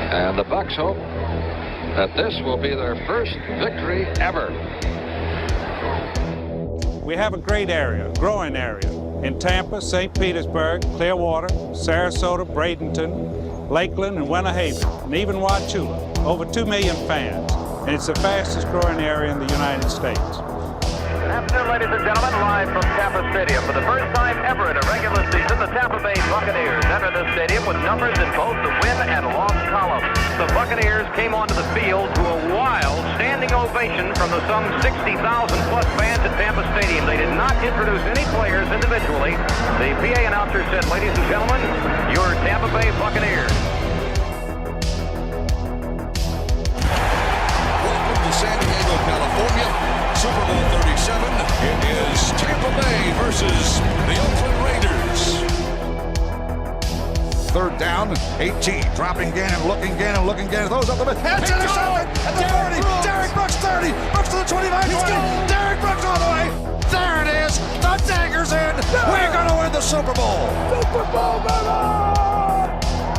And the Bucs hope that this will be their first victory ever. We have a great area, growing area, in Tampa, St. Petersburg, Clearwater, Sarasota, Bradenton, Lakeland, and Winter Haven, and even Wauchula. Over 2 million fans, and it's the fastest growing area in the United States. Good afternoon, ladies and gentlemen, live from Tampa Stadium. For the first time ever in a regular season, the Tampa Bay Buccaneers enter the stadium with numbers in both the win and loss columns. The Buccaneers came onto the field to a wild standing ovation from the some 60,000-plus fans at Tampa Stadium. They did not introduce any players individually. The PA announcer said, "Ladies and gentlemen, your Tampa Bay Buccaneers." Welcome to San Diego, California. Super Bowl 37. It is Tampa Bay versus the Oakland Raiders. Third down, 18. Dropping Gannon, looking Gannon, throws up the middle. It's intercepted at the 40. Derek Brooks 30. Brooks to the 25, 20. Derek Brooks all the way. There it is. The dagger's in. We're going to win the Super Bowl. Super Bowl, baby!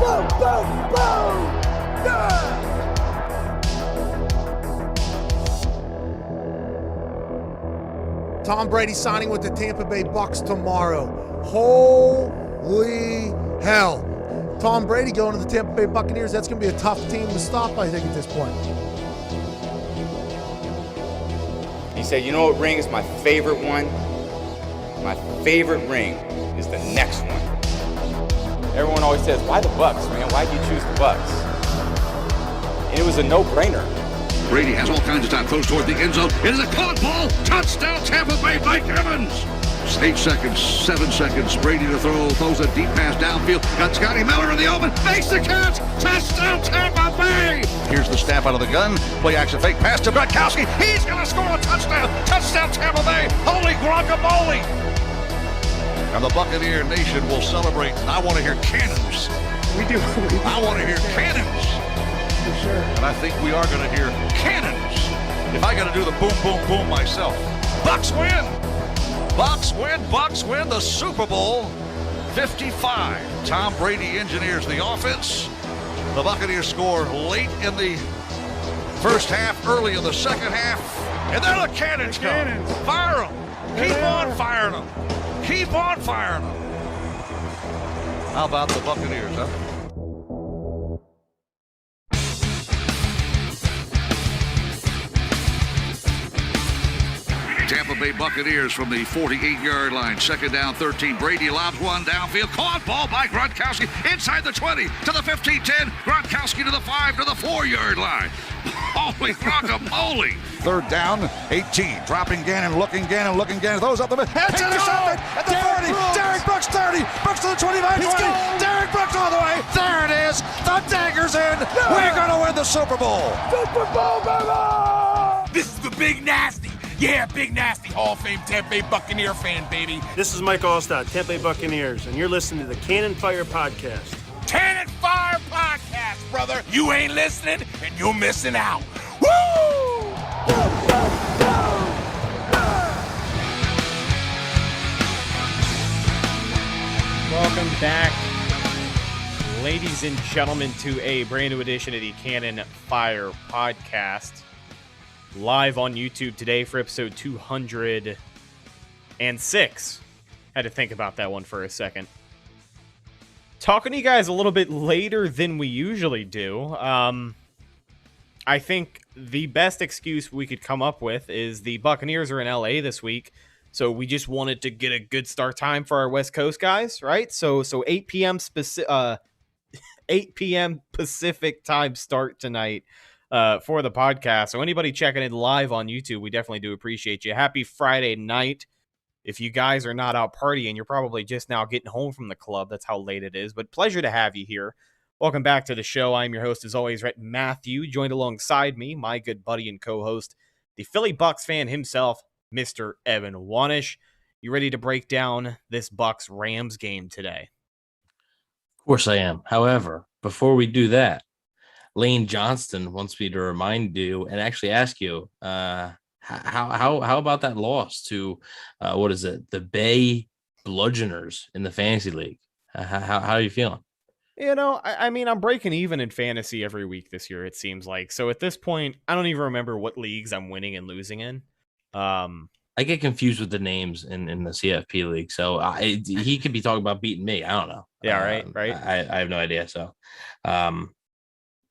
Boom, boom, boom! Yeah! Tom Brady signing with the Tampa Bay Bucs tomorrow. Holy hell. Tom Brady going to the Tampa Bay Buccaneers. That's going to be a tough team to stop, I think, at this point. He said, "You know what ring is my favorite one? My favorite ring is the next one." Everyone always says, "Why the Bucs, man? Why'd you choose the Bucs?" And it was a no-brainer. Brady has all kinds of time, throws toward the end zone. It is a caught ball. Touchdown, Tampa Bay, Mike Evans. 8 seconds, 7 seconds. Brady to throw, throws a deep pass downfield. Got Scotty Miller in the open, makes the catch. Touchdown, Tampa Bay. Here's the snap out of the gun. Play action fake pass to Gronkowski. He's going to score a touchdown. Touchdown, Tampa Bay. Holy guacamole. And the Buccaneer Nation will celebrate. And I want to hear cannons. We do. I want to hear cannons. For sure. And I think we are going to hear cannons. If I got to do the boom, boom, boom myself. Bucs win. Bucs win. Bucs win the Super Bowl 55. Tom Brady engineers the offense. The Buccaneers score late in the first half, early in the second half. And there the cannons come. Fire them. Keep on firing them. Keep on firing them. How about the Buccaneers, huh? Tampa Bay Buccaneers from the 48-yard line. Second down, 13. Brady lobs one downfield. Caught ball by Gronkowski inside the 20 to the 15-10. Gronkowski to the 5 to the 4-yard line. Holy guacamole. Third down, 18. Dropping Gannon, looking Gannon, throws up the middle. It's intercepted at the 40. Derek Brooks 30. Brooks to the 25, 20. Derek Brooks all the way. There it is. The dagger's in. Yeah. We're going to win the Super Bowl. Super Bowl, baby! This is the Big Nasty. Yeah, Big Nasty, Hall of Fame Tampa Bay Buccaneer fan, baby. This is Mike Allstott, Tampa Bay Buccaneers, and you're listening to the Cannon Fire Podcast. Cannon Fire Podcast, brother. You ain't listening, and you're missing out. Woo! Welcome back, ladies and gentlemen, to a brand new edition of the Cannon Fire Podcast. Live on YouTube today for episode 206. Had to think about that one for a second. Talking to you guys a little bit later than we usually do. I think the best excuse we could come up with is the Buccaneers are in LA this week, so we just wanted to get a good start time for our West Coast guys, right? So 8 p.m. 8 p.m. Pacific time start tonight. For the podcast. So anybody checking in live on YouTube, we definitely do appreciate you. Happy Friday night. If you guys are not out partying, you're probably just now getting home from the club. That's how late it is. But pleasure to have you here. Welcome back to the show. I'm your host, as always, Rhett Matthew. Joined alongside me, my good buddy and co-host, the Philly Bucs fan himself, Mr. Evan Wanish. You ready to break down this Bucs-Rams game today? Of course I am. However, before we do that, Lane Johnston wants me to remind you and actually ask you, how How about that loss to what is it? The Bay Bludgeoners in the fantasy league. How are you feeling? I mean, I'm breaking even in fantasy every week this year, it seems like. So at this point, I don't even remember what leagues I'm winning and losing in. I get confused with the names in the CFP league. So he could be talking about beating me. I don't know. Yeah, right. I have no idea. So,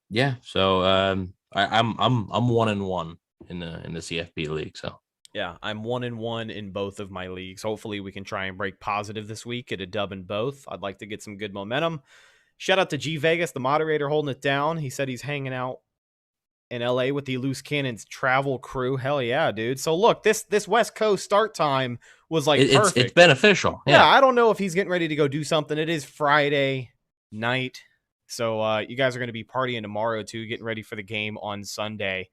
yeah. So I'm 1-1 in the CFP league. So yeah, I'm 1-1 in both of my leagues. Hopefully, we can try and break positive this week, get a dub in both. I'd like to get some good momentum. Shout out to G Vegas, the moderator, holding it down. He said he's hanging out in LA with the Loose Cannons travel crew. Hell yeah, dude. So look, this West Coast start time was like perfect. It's beneficial. Yeah, I don't know if he's getting ready to go do something. It is Friday night. So you guys are going to be partying tomorrow too, getting ready for the game on Sunday.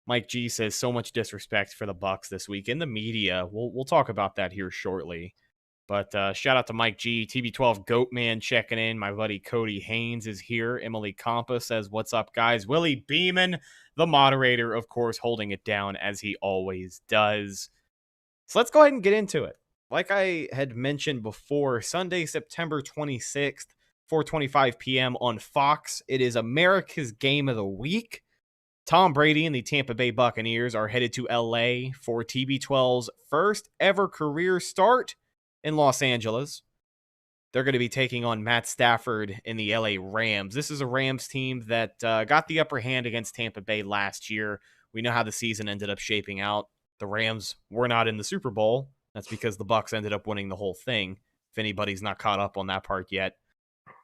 Mike G says so much disrespect for the Bucs this week in the media. We'll talk about that here shortly. But shout out to Mike G, TB12 Goatman checking in. My buddy Cody Haynes is here. Emily Compa says, what's up, guys? Willie Beeman, the moderator, of course, holding it down as he always does. So let's go ahead and get into it. Like I had mentioned before, Sunday, September 26th, 4:25 p.m. on Fox. It is America's Game of the Week. Tom Brady and the Tampa Bay Buccaneers are headed to LA for TB12's first ever career start in Los Angeles. They're going to be taking on Matt Stafford in the LA Rams. This is a Rams team that got the upper hand against Tampa Bay last year. We know how the season ended up shaping out. The Rams were not in the Super Bowl. That's because the Bucs ended up winning the whole thing, if anybody's not caught up on that part yet.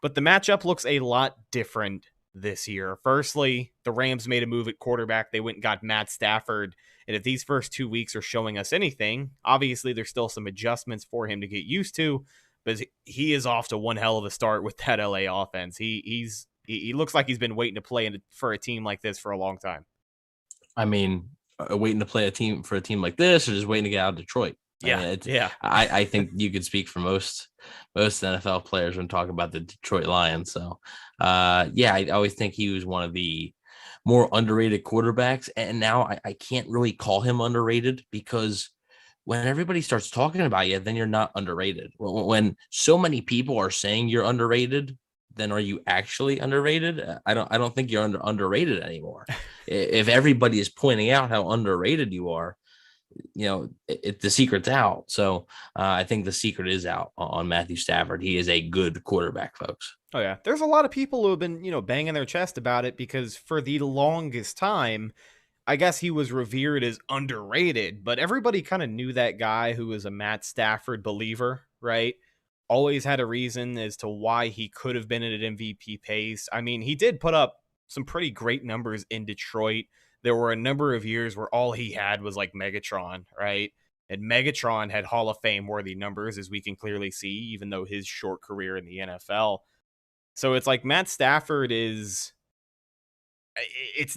But the matchup looks a lot different this year. Firstly, the Rams made a move at quarterback. They went and got Matt Stafford. And if these first 2 weeks are showing us anything, obviously there's still some adjustments for him to get used to, but he is off to one hell of a start with that LA offense. He looks like he's been waiting to play for a team like this for a long time. I mean, waiting to play for a team like this, or just waiting to get out of Detroit. Yeah. I think you could speak for most NFL players when talking about the Detroit Lions. So, I always think he was one of the more underrated quarterbacks. And now I can't really call him underrated, because when everybody starts talking about you, then you're not underrated. When so many people are saying you're underrated, then are you actually underrated? I don't think you're underrated anymore. If everybody is pointing out how underrated you are, the secret's out. So I think the secret is out on Matthew Stafford. He is a good quarterback, folks. Oh yeah, there's a lot of people who have been banging their chest about it, because for the longest time, I guess he was revered as underrated, but everybody kind of knew that guy who was a Matt Stafford believer, right? Always had a reason as to why he could have been at an MVP pace. I mean, he did put up some pretty great numbers in Detroit. There were a number of years where all he had was like Megatron, right? And Megatron had Hall of Fame worthy numbers, as we can clearly see, even though his short career in the NFL. So it's like Matt Stafford it's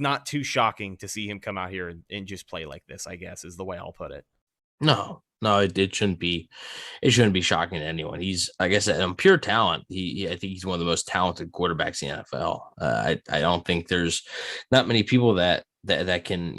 not too shocking to see him come out here and just play like this, I guess, is the way I'll put it. No, it shouldn't be. It shouldn't be shocking to anyone. He's, like I said, pure talent. I think he's one of the most talented quarterbacks in the NFL. I don't think there's not many people that can,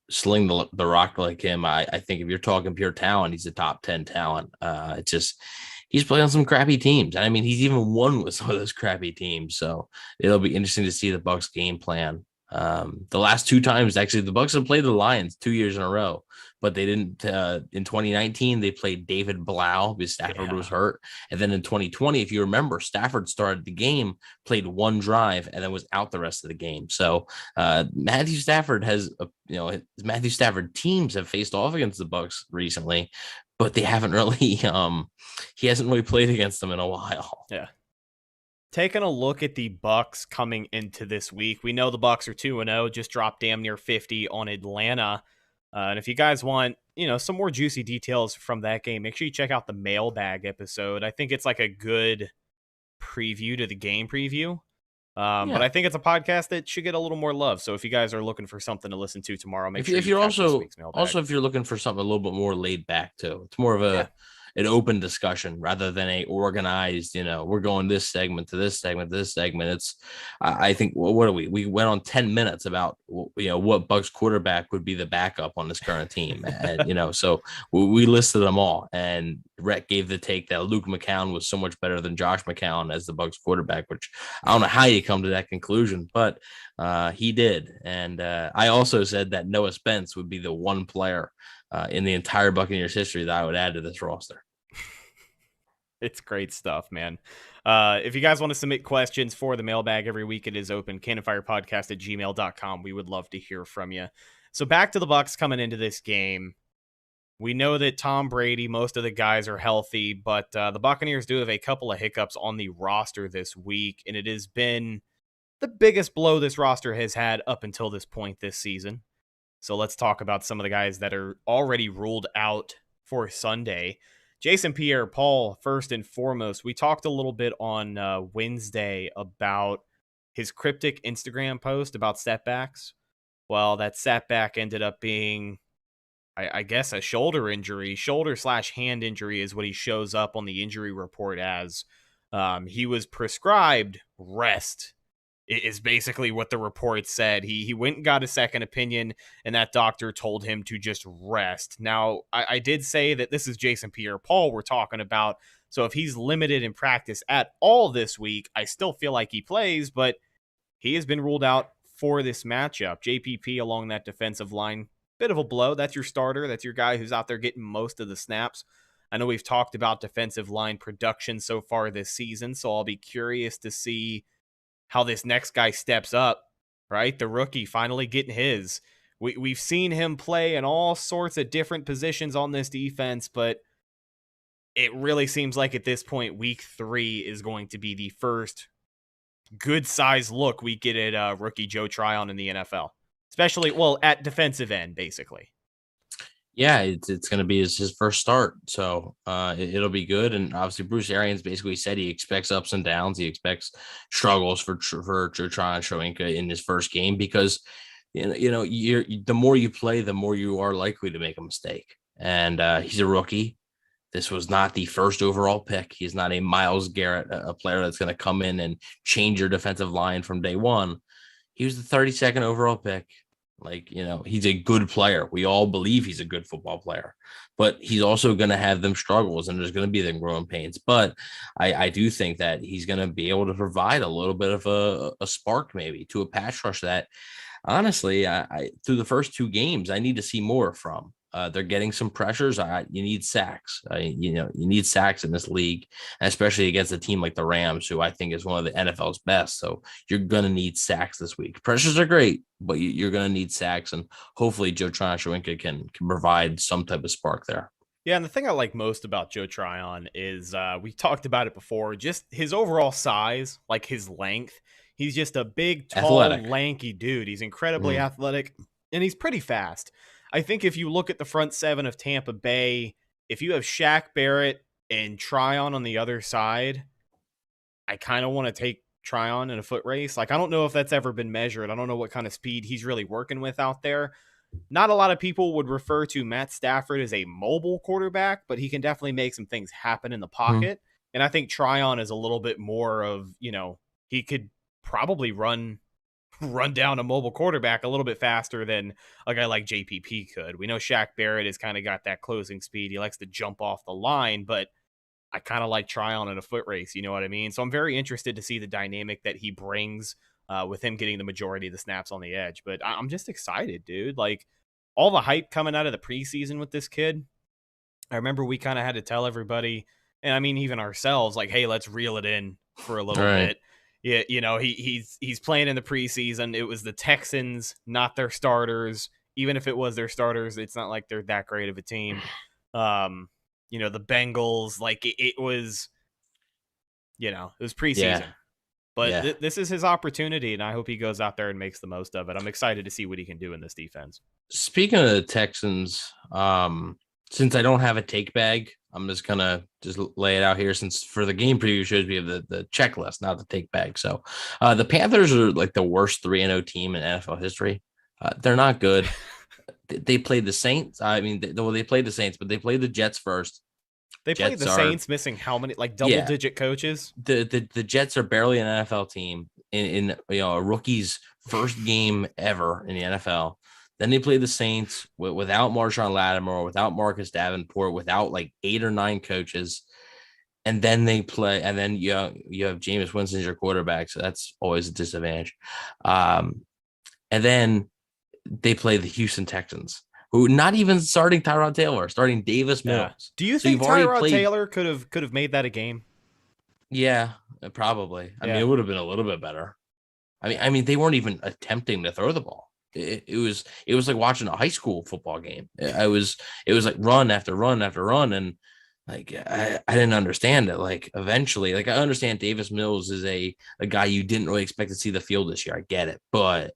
sling the rock like him. I think if you're talking pure talent, he's a top 10 talent. It's just, he's played on some crappy teams. I mean, he's even won with some of those crappy teams. So it'll be interesting to see the Bucs game plan. The last two times, actually, the Bucs have played the Lions 2 years in a row, but they didn't. In 2019, they played David Blau because Stafford was hurt, and then in 2020, if you remember, Stafford started the game, played one drive, and then was out the rest of the game. So Matthew Stafford Matthew Stafford teams have faced off against the Bucs recently, but they haven't really. He hasn't really played against them in a while. Yeah. Taking a look at the Bucs coming into this week, we know the Bucs are 2-0, just dropped damn near 50 on Atlanta. And if you guys want, some more juicy details from that game, make sure you check out the mailbag episode. I think it's like a good preview to the game preview. But I think it's a podcast that should get a little more love. So if you guys are looking for something to listen to tomorrow, make sure if you're also if you're looking for something a little bit more laid back too, it's more of open discussion rather than a organized, we're going this segment to this segment to this segment. It's, I think, what are we went on 10 minutes about, what Bucs quarterback would be the backup on this current team. And, so we listed them all, and Rhett gave the take that Luke McCown was so much better than Josh McCown as the Bucs quarterback, which I don't know how you come to that conclusion, but he did. And I also said that Noah Spence would be the one player in the entire Buccaneers history that I would add to this roster. It's great stuff, man. If you guys want to submit questions for the mailbag every week, it is open. cannonfirepodcast@gmail.com. We would love to hear from you. So back to the Bucs coming into this game. We know that Tom Brady, most of the guys are healthy, but the Buccaneers do have a couple of hiccups on the roster this week, and it has been the biggest blow this roster has had up until this point this season. So let's talk about some of the guys that are already ruled out for Sunday. Jason Pierre-Paul, first and foremost. We talked a little bit on Wednesday about his cryptic Instagram post about setbacks. Well, that setback ended up being, I guess, a shoulder injury. Shoulder/hand injury is what he shows up on the injury report as. He was prescribed rest, is basically what the report said. He went and got a second opinion, and that doctor told him to just rest. Now, I did say that this is Jason Pierre-Paul we're talking about, so if he's limited in practice at all this week, I still feel like he plays, but he has been ruled out for this matchup. JPP along that defensive line, bit of a blow. That's your starter. That's your guy who's out there getting most of the snaps. I know we've talked about defensive line production so far this season, so I'll be curious to see how this next guy steps up, right? The rookie finally getting his. We've seen him play in all sorts of different positions on this defense, but it really seems like at this point, week 3 is going to be the first good size look we get at rookie Joe Tryon in the NFL, especially, at defensive end, basically. Yeah, it's going to be his first start, so it'll be good. And obviously, Bruce Arians basically said he expects ups and downs. He expects struggles for Joe Tryon Shoyinka in his first game because the more you play, the more you are likely to make a mistake. And he's a rookie. This was not the first overall pick. He's not a Myles Garrett, a player that's going to come in and change your defensive line from day one. He was the 32nd overall pick. He's a good player. We all believe he's a good football player, but he's also going to have them struggles and there's going to be them growing pains. But I do think that he's going to be able to provide a little bit of a spark maybe to a pass rush that honestly, I through the first 2 games, I need to see more from. They're getting some pressures. You need sacks. You need sacks in this league, especially against a team like the Rams, who I think is one of the NFL's best. So you're going to need sacks this week. Pressures are great, but you're going to need sacks, and hopefully Joe Tryon Shoyinka can provide some type of spark there. Yeah, and the thing I like most about Joe Tryon is we talked about it before, just his overall size, like his length. He's just a big, tall, lanky dude. He's incredibly athletic, and he's pretty fast. I think if you look at the front 7 of Tampa Bay, if you have Shaq Barrett and Tryon on the other side, I kind of want to take Tryon in a foot race. I don't know if that's ever been measured. I don't know what kind of speed he's really working with out there. Not a lot of people would refer to Matt Stafford as a mobile quarterback, but he can definitely make some things happen in the pocket. And I think Tryon is a little bit more of, he could probably run down a mobile quarterback a little bit faster than a guy like JPP could. We know Shaq Barrett has kind of got that closing speed. He likes to jump off the line, but I kind of like Tryon in a foot race. You know what I mean? So I'm very interested to see the dynamic that he brings with him getting the majority of the snaps on the edge. But I'm just excited, dude. All the hype coming out of the preseason with this kid. I remember we kind of had to tell everybody, and I mean, even ourselves, hey, let's reel it in for a little bit. Yeah, he's playing in the preseason. It was the Texans, not their starters. Even if it was their starters, it's not like they're that great of a team. The Bengals, it was, it was preseason. Yeah. But this is his opportunity, and I hope he goes out there and makes the most of it. I'm excited to see what he can do in this defense. Speaking of the Texans, since I don't have a take bag, I'm just going to lay it out here since for the game preview shows we have the checklist, not the take bag. So the Panthers are the worst 3-0 team in NFL history. They're not good. They played the Saints. I mean, they played the Saints, but they played the Jets first. They played the Saints, missing how many, like double-digit coaches? The Jets are barely an NFL team in a rookie's first game ever in the NFL. Then they play the Saints without Marshawn Lattimore, without Marcus Davenport, without like 8 or 9 coaches. And then they play, and then you have Jameis Winston as your quarterback, so that's always a disadvantage. And then they play the Houston Texans, who not even starting Tyrod Taylor, starting Davis Mills. Do you think Tyrod Taylor could have made that a game? Yeah, probably. I mean, it would have been a little bit better. I mean, they weren't even attempting to throw the ball. It was like watching a high school football game. It was like run after run after run, and like I didn't understand it. Like eventually, like I understand Davis Mills is a guy you didn't really expect to see the field this year. I get it, but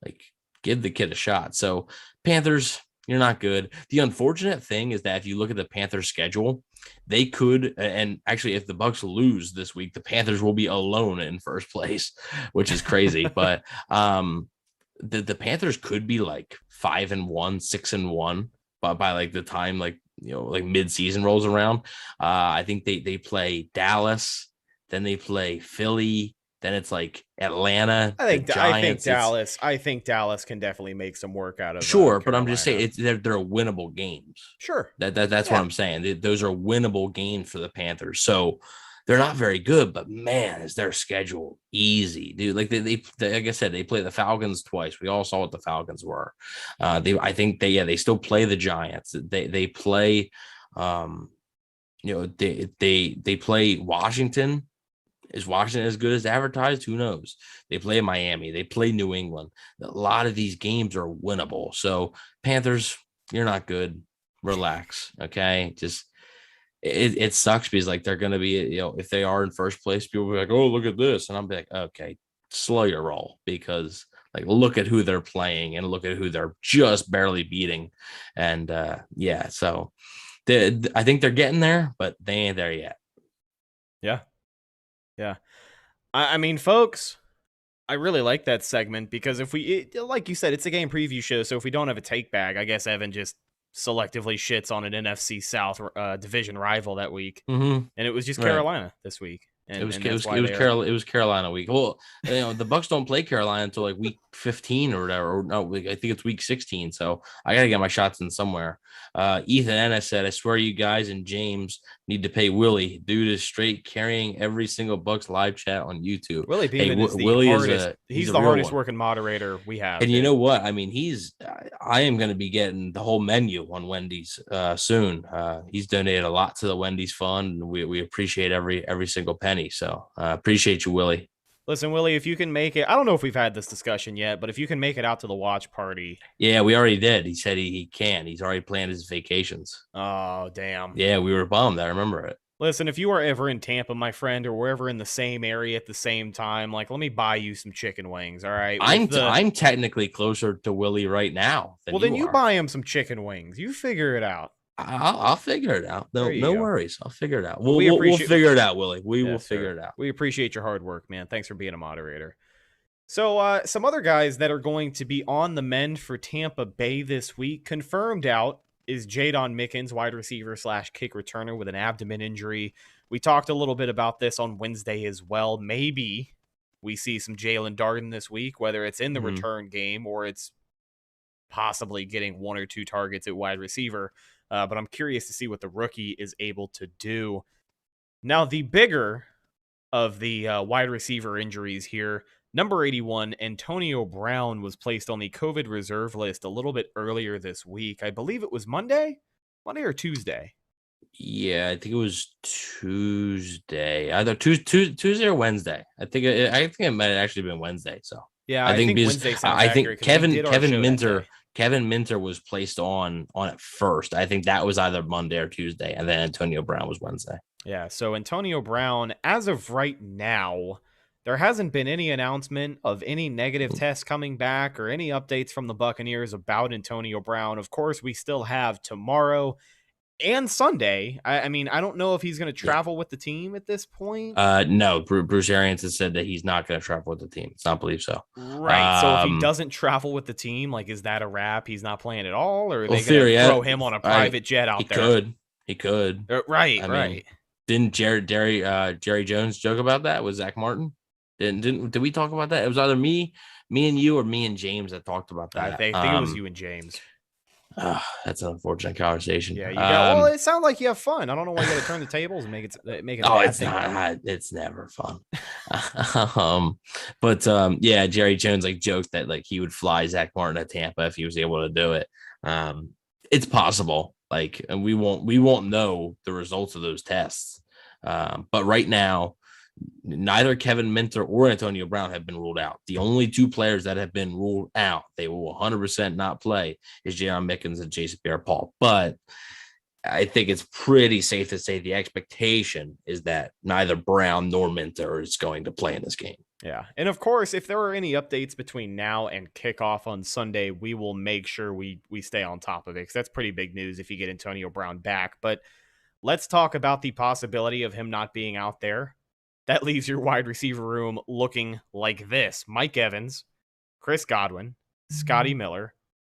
like give the kid a shot. So Panthers, you're not good. The unfortunate thing is that if you look at the Panthers schedule, they could, and actually if the Bucs lose this week, the Panthers will be alone in first place, which is crazy. But the Panthers could be like 5-1, 6-1 by like the time like mid-season rolls around. I think they play Dallas, then they play Philly, then it's like Atlanta. I think Dallas can definitely make some work out of. Sure, but I'm just saying they're winnable games. Sure, that's what I'm saying. Those are winnable games for the Panthers. So they're not very good, but man, is their schedule easy, dude. Like they like I said, they play the Falcons twice. We all saw what the Falcons were. I think they still play the Giants. They play, they play Washington. Is Washington as good as advertised? Who knows? They play Miami. They play New England. A lot of these games are winnable. So Panthers, you're not good. Relax, okay? Just it sucks because like they're going to be, if they are in first place, people will be like, oh, look at this. And I'm like, okay, slow your roll because like look at who they're playing and look at who they're just barely beating. And so I think they're getting there, but they ain't there yet. Yeah. I mean, folks, I really like that segment because like you said, it's a game preview show. So if we don't have a take bag, I guess Evan just selectively shits on an NFC South division rival that week. Mm-hmm. And it was just Carolina this week. And it was Carolina week. Well, the Bucs don't play Carolina until like week 15 or whatever. Or no, I think it's week 16. So I got to get my shots in somewhere. Ethan Ennis said, I swear you guys and James need to pay Willie. Dude is straight carrying every single Bucs live chat on YouTube. Willie Beeman is the hardest. He's the hardest working moderator we have. And you know what? I mean, I am going to be getting the whole menu on Wendy's soon. He's donated a lot to the Wendy's fund. And we appreciate every single penny. So appreciate you, Willie. Listen, Willie, if you can make it, I don't know if we've had this discussion yet, but if you can make it out to the watch party. Yeah, we already did. He said he can. He's already planned his vacations. Oh, damn. Yeah, we were bummed. I remember it. Listen, if you are ever in Tampa, my friend, or we're ever in the same area at the same time, like, let me buy you some chicken wings, all right? I'm technically closer to Willie right now than then you buy him some chicken wings. You figure it out. I'll figure it out. No worries. I'll figure it out. We'll figure it out, Willie. We will figure it out. We appreciate your hard work, man. Thanks for being a moderator. So some other guys that are going to be on the mend for Tampa Bay this week, confirmed out, is Jadon Mickens, wide receiver / kick returner with an abdomen injury. We talked a little bit about this on Wednesday as well. Maybe we see some Jalen Darden this week, whether it's in the return game or it's possibly getting 1 or 2 targets at wide receiver. But I'm curious to see what the rookie is able to do. Now, the bigger of the wide receiver injuries here, number 81, Antonio Brown, was placed on the COVID reserve list a little bit earlier this week. I believe it was Monday or Tuesday. Yeah, I think it was Tuesday, either Tuesday or Wednesday. I think it might have actually been Wednesday. So yeah, I think Wednesday sounds accurate. Kevin Minter was placed on it first. I think that was either Monday or Tuesday, and then Antonio Brown was Wednesday. Yeah, so Antonio Brown, as of right now, there hasn't been any announcement of any negative tests coming back or any updates from the Buccaneers about Antonio Brown. Of course, we still have tomorrow and Sunday. I mean, I don't know if he's going to travel with the team at this point. No, Bruce Arians has said that he's not going to travel with the team. It's not believe so. Right. So if he doesn't travel with the team, like, is that a wrap? He's not playing at all, or are they going to throw him on a private jet out there? He could. Right. I mean, didn't Jerry Jones joke about that with Zach Martin? Did we talk about that? It was either me and you, or me and James that talked about that. I think it was you and James. That's an unfortunate conversation. Yeah, you got. Well, it sounds like you have fun. I don't know why you got to turn the tables and make it. Oh, it's not. It's never fun. Yeah, Jerry Jones like joked that like he would fly Zach Martin to Tampa if he was able to do it. It's possible. Like, and we won't know the results of those tests. But right now, neither Kevin Minter or Antonio Brown have been ruled out. The only two players that have been ruled out, they will 100% not play, is Jaron Mickens and Jason Pierre-Paul. But I think it's pretty safe to say the expectation is that neither Brown nor Minter is going to play in this game. Yeah. And of course, if there are any updates between now and kickoff on Sunday, we will make sure we stay on top of it, because that's pretty big news if you get Antonio Brown back. But let's talk about the possibility of him not being out there. That leaves your wide receiver room looking like this: Mike Evans, Chris Godwin, Scotty Miller,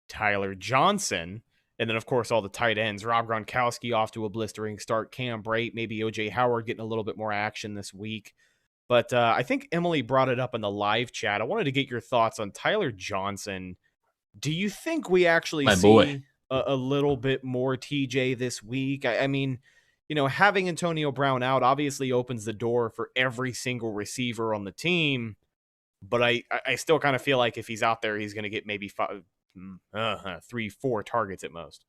Tyler Johnson, and then, of course, all the tight ends. Rob Gronkowski off to a blistering start. Cam Brate, maybe O.J. Howard getting a little bit more action this week. But I think Emily brought it up in the live chat. I wanted to get your thoughts on Tyler Johnson. Do you think we actually see a little bit more TJ this week? I mean, you know, having Antonio Brown out obviously opens the door for every single receiver on the team. But I still kind of feel like if he's out there, he's going to get maybe 3-4 targets at most.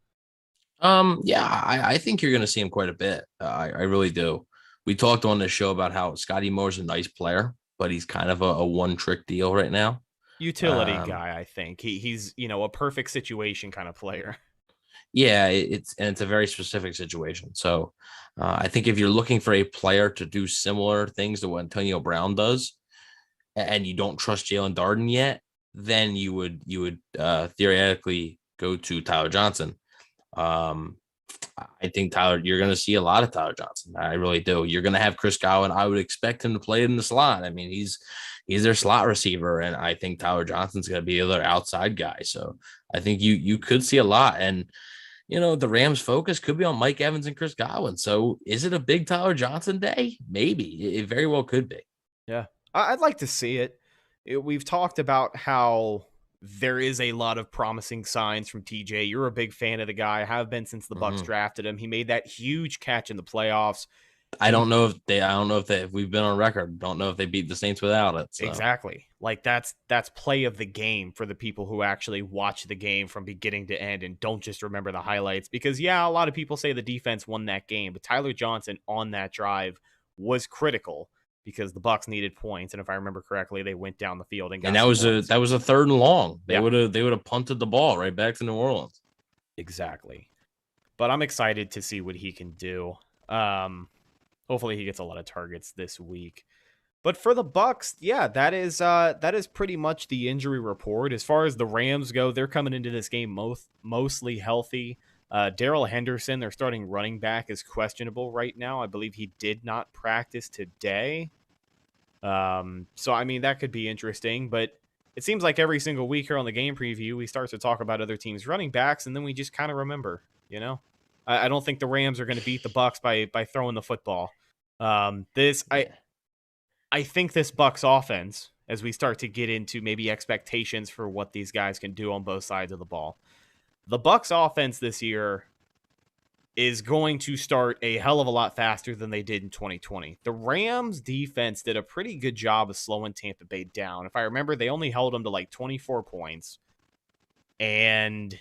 Yeah, I think you're going to see him quite a bit. I really do. We talked on the show about how Scotty Moore's a nice player, but he's kind of a one-trick deal right now. Utility guy, I think. He's, you know, a perfect situation kind of player. Yeah, it's a very specific situation. So I think if you're looking for a player to do similar things to what Antonio Brown does, and you don't trust Jalen Darden yet, then you would theoretically go to Tyler Johnson. I think you're going to see a lot of Tyler Johnson. I really do. You're going to have Chris Godwin. I would expect him to play in the slot. I mean, he's their slot receiver, and I think Tyler Johnson's going to be their outside guy. So I think you could see a lot. And, you know, the Rams' focus could be on Mike Evans and Chris Godwin. So is it a big Tyler Johnson day? Maybe. It very well could be. Yeah, I'd like to see it. We've talked about how there is a lot of promising signs from TJ. You're a big fan of the guy. Have been since the Bucs drafted him. He made that huge catch in the playoffs. I don't know if we've been on record. Don't know if they beat the Saints without it. So. Exactly. Like that's play of the game for the people who actually watch the game from beginning to end and don't just remember the highlights. Because yeah, a lot of people say the defense won that game, but Tyler Johnson on that drive was critical because the Bucs needed points, and if I remember correctly, they went down the field and got. And that was a 3rd and long. They would have punted the ball right back to New Orleans. Exactly. But I'm excited to see what he can do. Hopefully he gets a lot of targets this week. But for the Bucs, yeah, that is pretty much the injury report. As far as the Rams go, they're coming into this game mostly healthy. Darrell Henderson, their starting running back, is questionable right now. I believe he did not practice today. So, I mean, that could be interesting, but it seems like every single week here on the game preview, we start to talk about other teams' running backs, and then we just kind of remember, you know? I don't think the Rams are going to beat the Bucs by throwing the football. I think this Bucs offense, as we start to get into maybe expectations for what these guys can do on both sides of the ball, the Bucs offense this year is going to start a hell of a lot faster than they did in 2020. The Rams defense did a pretty good job of slowing Tampa Bay down. If I remember, they only held them to like 24 points, and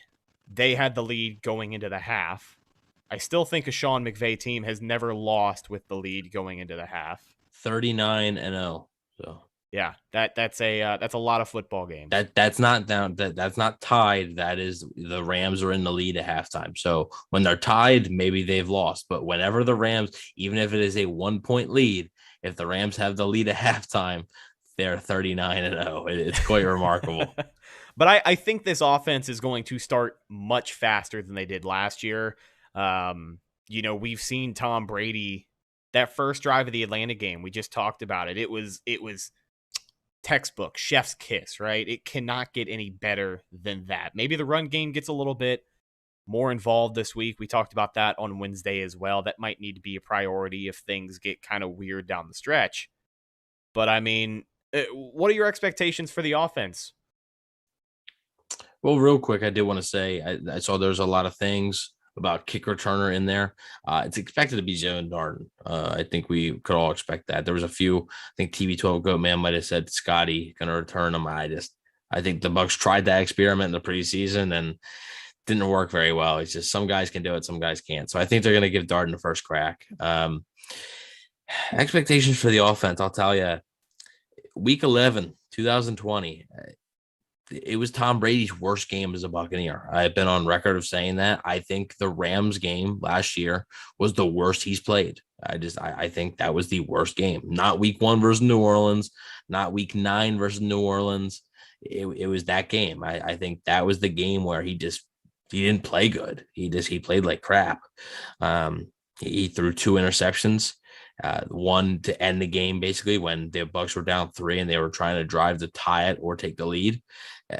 they had the lead going into the half. I still think a Sean McVay team has never lost with the lead going into the half. 39-0. So yeah, that's a lot of football games. That's not down. That's not tied. That is, the Rams are in the lead at halftime. So when they're tied, maybe they've lost. But whenever the Rams, even if it is a 1-point lead, if the Rams have the lead at halftime, they're 39-0. It's quite remarkable. But I think this offense is going to start much faster than they did last year. You know, we've seen Tom Brady, that first drive of the Atlanta game, we just talked about it. It was textbook, chef's kiss, right? It cannot get any better than that. Maybe the run game gets a little bit more involved this week. We talked about that on Wednesday as well. That might need to be a priority if things get kind of weird down the stretch. But, I mean, what are your expectations for the offense? Well, real quick, I did want to say I saw there's a lot of things about kick returner in there. It's expected to be Zone Darden. I think we could all expect that. There was a few, I think TB12 Goat Man might have said Scotty going to return him. I think the Bucs tried that experiment in the preseason and didn't work very well. It's just some guys can do it, some guys can't. So I think they're going to give Darden the first crack. Expectations for the offense, I'll tell you, week 11, 2020, it was Tom Brady's worst game as a Buccaneer. I've been on record of saying that. I think the Rams game last year was the worst he's played. I think that was the worst game. Not week 1 versus New Orleans, not week 9 versus New Orleans. It was that game. I think that was the game where he didn't play good. He played like crap. He threw 2 interceptions. One to end the game, basically when the Bucs were down 3 and they were trying to drive to tie it or take the lead.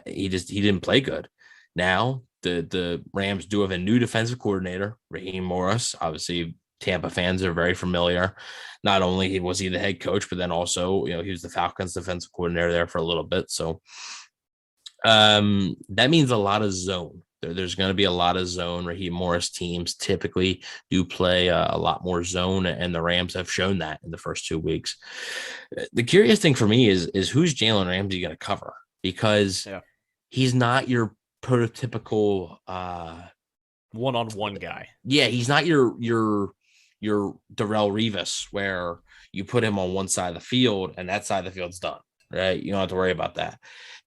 He didn't play good. Now the Rams do have a new defensive coordinator, Raheem Morris. Obviously, Tampa fans are very familiar. Not only was he the head coach, but then also, he was the Falcons defensive coordinator there for a little bit. So that means a lot of zone. There's going to be a lot of zone. Raheem Morris teams typically do play a lot more zone, and the Rams have shown that in the first 2 weeks. The curious thing for me is who's Jalen Ramsey going to cover? Because he's not your prototypical one-on-one guy. Yeah, he's not your Darrelle Revis where you put him on one side of the field and that side of the field's done. Right? You don't have to worry about that.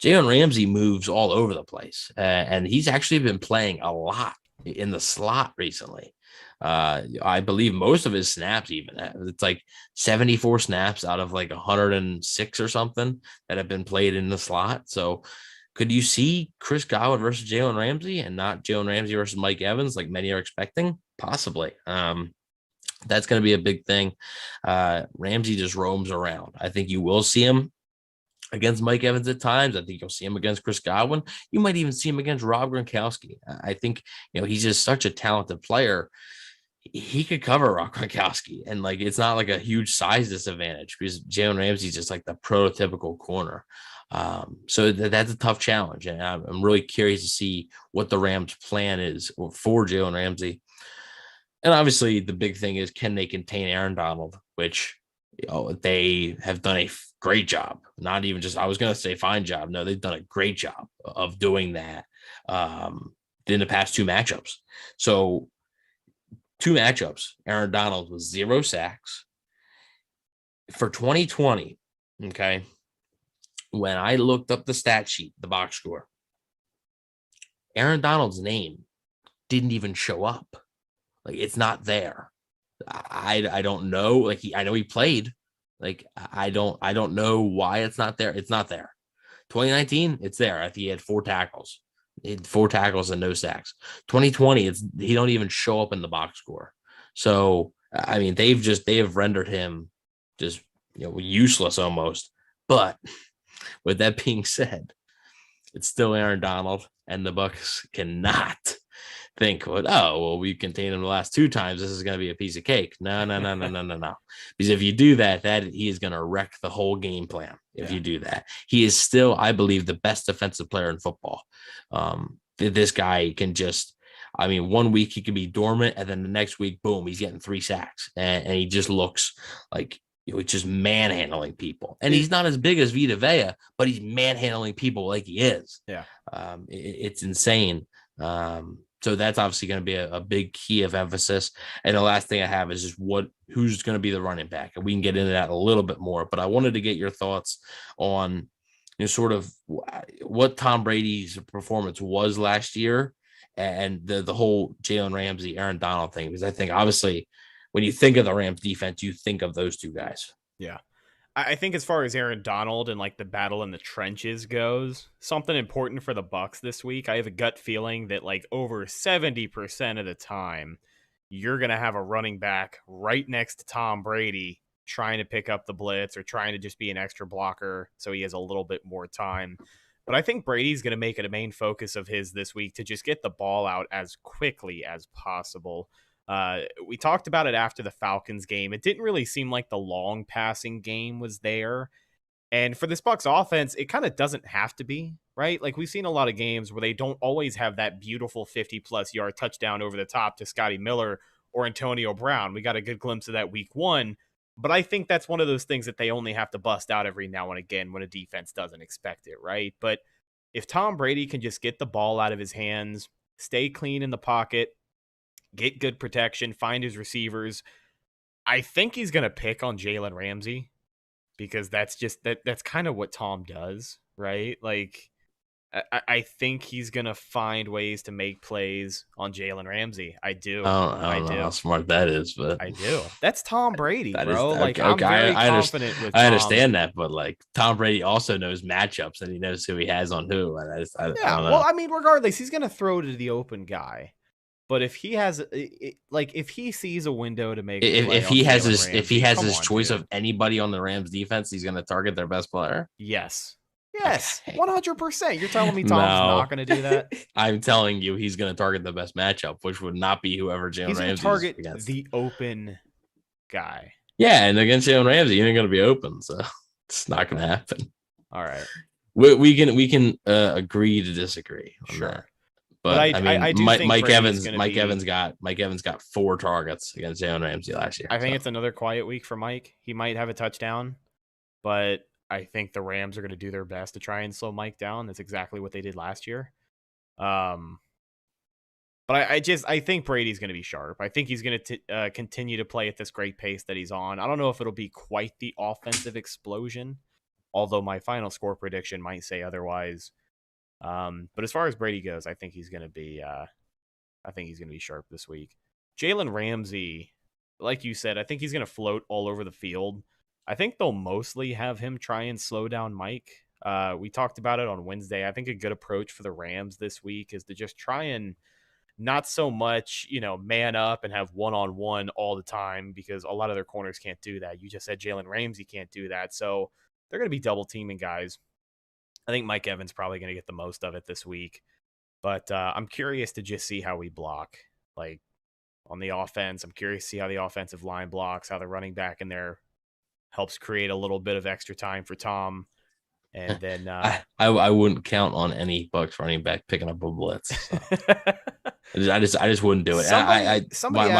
Jalen Ramsey moves all over the place, and he's actually been playing a lot in the slot recently. I believe most of his snaps, even it's like 74 snaps out of like 106 or something that have been played in the slot. So could you see Chris Godwin versus Jalen Ramsey and not Jalen Ramsey versus Mike Evans like many are expecting? Possibly. That's going to be a big thing. Ramsey just roams around. I think you will see him against Mike Evans at times. I think you'll see him against Chris Godwin. You might even see him against Rob Gronkowski. I think, he's just such a talented player. He could cover Rob Gronkowski, and like it's not like a huge size disadvantage because Jalen Ramsey's just like the prototypical corner. So that's a tough challenge, and I'm really curious to see what the Rams' plan is for Jalen Ramsey. And obviously, the big thing is, can they contain Aaron Donald, which they have done a great job. Not even just, I was going to say fine job. No, they've done a great job of doing that in the past 2 matchups. So 2 matchups, Aaron Donald was 0 sacks. For 2020, okay, when I looked up the stat sheet, the box score, Aaron Donald's name didn't even show up. Like, it's not there. I don't know. Like, I know he played. Like, I don't know why it's not there. It's not there. 2019, it's there. I think he had 4 tackles. He had 4 tackles and no sacks. 2020, he don't even show up in the box score. So, I mean, they have rendered him just, useless almost. But with that being said, it's still Aaron Donald, and the Bucs cannot think, we contained him the last 2 times. This is going to be a piece of cake. No. Because if you do that he is going to wreck the whole game plan. If you do that, he is still, I believe, the best defensive player in football. This guy can just, 1 week he can be dormant, and then the next week, boom, he's getting 3 sacks, and he just looks like just manhandling people. And he's not as big as Vita Vea, but he's manhandling people like he is. Yeah, it's insane. So that's obviously going to be a big key of emphasis. And the last thing I have is just who's going to be the running back. And we can get into that a little bit more, but I wanted to get your thoughts on sort of what Tom Brady's performance was last year and the whole Jalen Ramsey, Aaron Donald thing. Because I think obviously when you think of the Rams defense, you think of those 2 guys. Yeah. I think as far as Aaron Donald and like the battle in the trenches goes, something important for the Bucs this week, I have a gut feeling that like over 70% of the time, you're going to have a running back right next to Tom Brady trying to pick up the blitz or trying to just be an extra blocker so he has a little bit more time. But I think Brady's going to make it a main focus of his this week to just get the ball out as quickly as possible. We talked about it after the Falcons game. It didn't really seem like the long passing game was there. And for this Bucs offense, it kind of doesn't have to be, right? Like, we've seen a lot of games where they don't always have that beautiful 50-plus yard touchdown over the top to Scotty Miller or Antonio Brown. We got a good glimpse of that week 1. But I think that's one of those things that they only have to bust out every now and again when a defense doesn't expect it, right? But if Tom Brady can just get the ball out of his hands, stay clean in the pocket, get good protection, find his receivers, I think he's going to pick on Jalen Ramsey because that's kind of what Tom does, right? Like, I think he's going to find ways to make plays on Jalen Ramsey. I do. I don't know how smart that is, but I do. That's Tom Brady, bro. Okay, I'm very confident with Tom. I understand that, but like Tom Brady also knows matchups and he knows who he has on who. And I don't know. Well, I mean, regardless, he's going to throw to the open guy. But if he has, if he sees a window to make, if he has his choice of anybody on the Rams defense, he's going to target their best player. Yes. Yes, 100%. You're telling me Tom's not going to do that? I'm telling you, he's going to target the best matchup, which would not be whoever Jalen Ramsey is target against. The open guy. Yeah, and against Jalen Ramsey, he ain't going to be open, so it's not going to happen. All right, we can agree to disagree on sure. that. But I mean, I do think Mike Evans got 4 targets against Jalen Ramsey last year. I think it's another quiet week for Mike. He might have a touchdown, but I think the Rams are going to do their best to try and slow Mike down. That's exactly what they did last year. But I think Brady's going to be sharp. I think he's going to continue to play at this great pace that he's on. I don't know if it'll be quite the offensive explosion, although my final score prediction might say otherwise. But as far as Brady goes, I think he's going to be sharp this week. Jalen Ramsey, like you said, I think he's going to float all over the field. I think they'll mostly have him try and slow down Mike. We talked about it on Wednesday. I think a good approach for the Rams this week is to just try and not so much, man up and have one-on-one all the time because a lot of their corners can't do that. You just said Jalen Ramsey can't do that. So they're going to be double teaming guys. I think Mike Evans probably going to get the most of it this week. But I'm curious to just see how we block. Like, on the offense, I'm curious to see how the offensive line blocks, how the running back in there helps create a little bit of extra time for Tom. And then I wouldn't count on any Bucs running back picking up a blitz. So. I just wouldn't do it. Go ahead. Somebody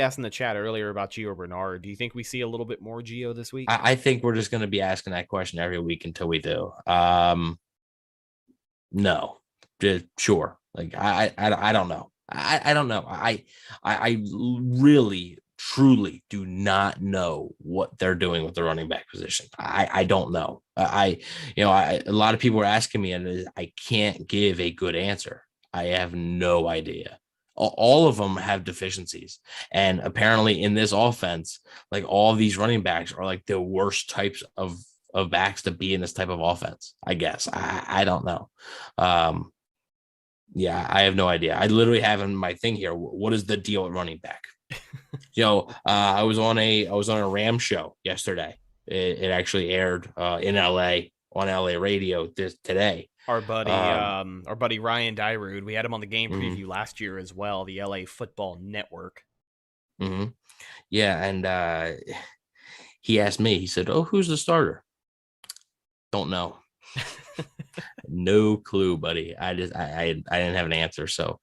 asked in the chat earlier about Gio Bernard. Do you think we see a little bit more Gio this week? I think we're just going to be asking that question every week until we do. No, just sure. Like I don't know. I don't know. I really truly do not know what they're doing with the running back position. I don't know. A lot of people are asking me, and I can't give a good answer. I have no idea. All of them have deficiencies, and apparently in this offense, like all these running backs are like the worst types of backs to be in this type of offense. I guess I don't know. Yeah, I have no idea. I literally have in my thing here. What is the deal at running back? I was on a Rams show yesterday. It actually aired in LA on LA radio today. Our buddy Ryan Dyrud, we had him on the game preview last year as well, the LA Football Network. Mm-hmm. Yeah, and he asked me, he said, "Oh, who's the starter?" Don't know. No clue, buddy. I didn't have an answer. So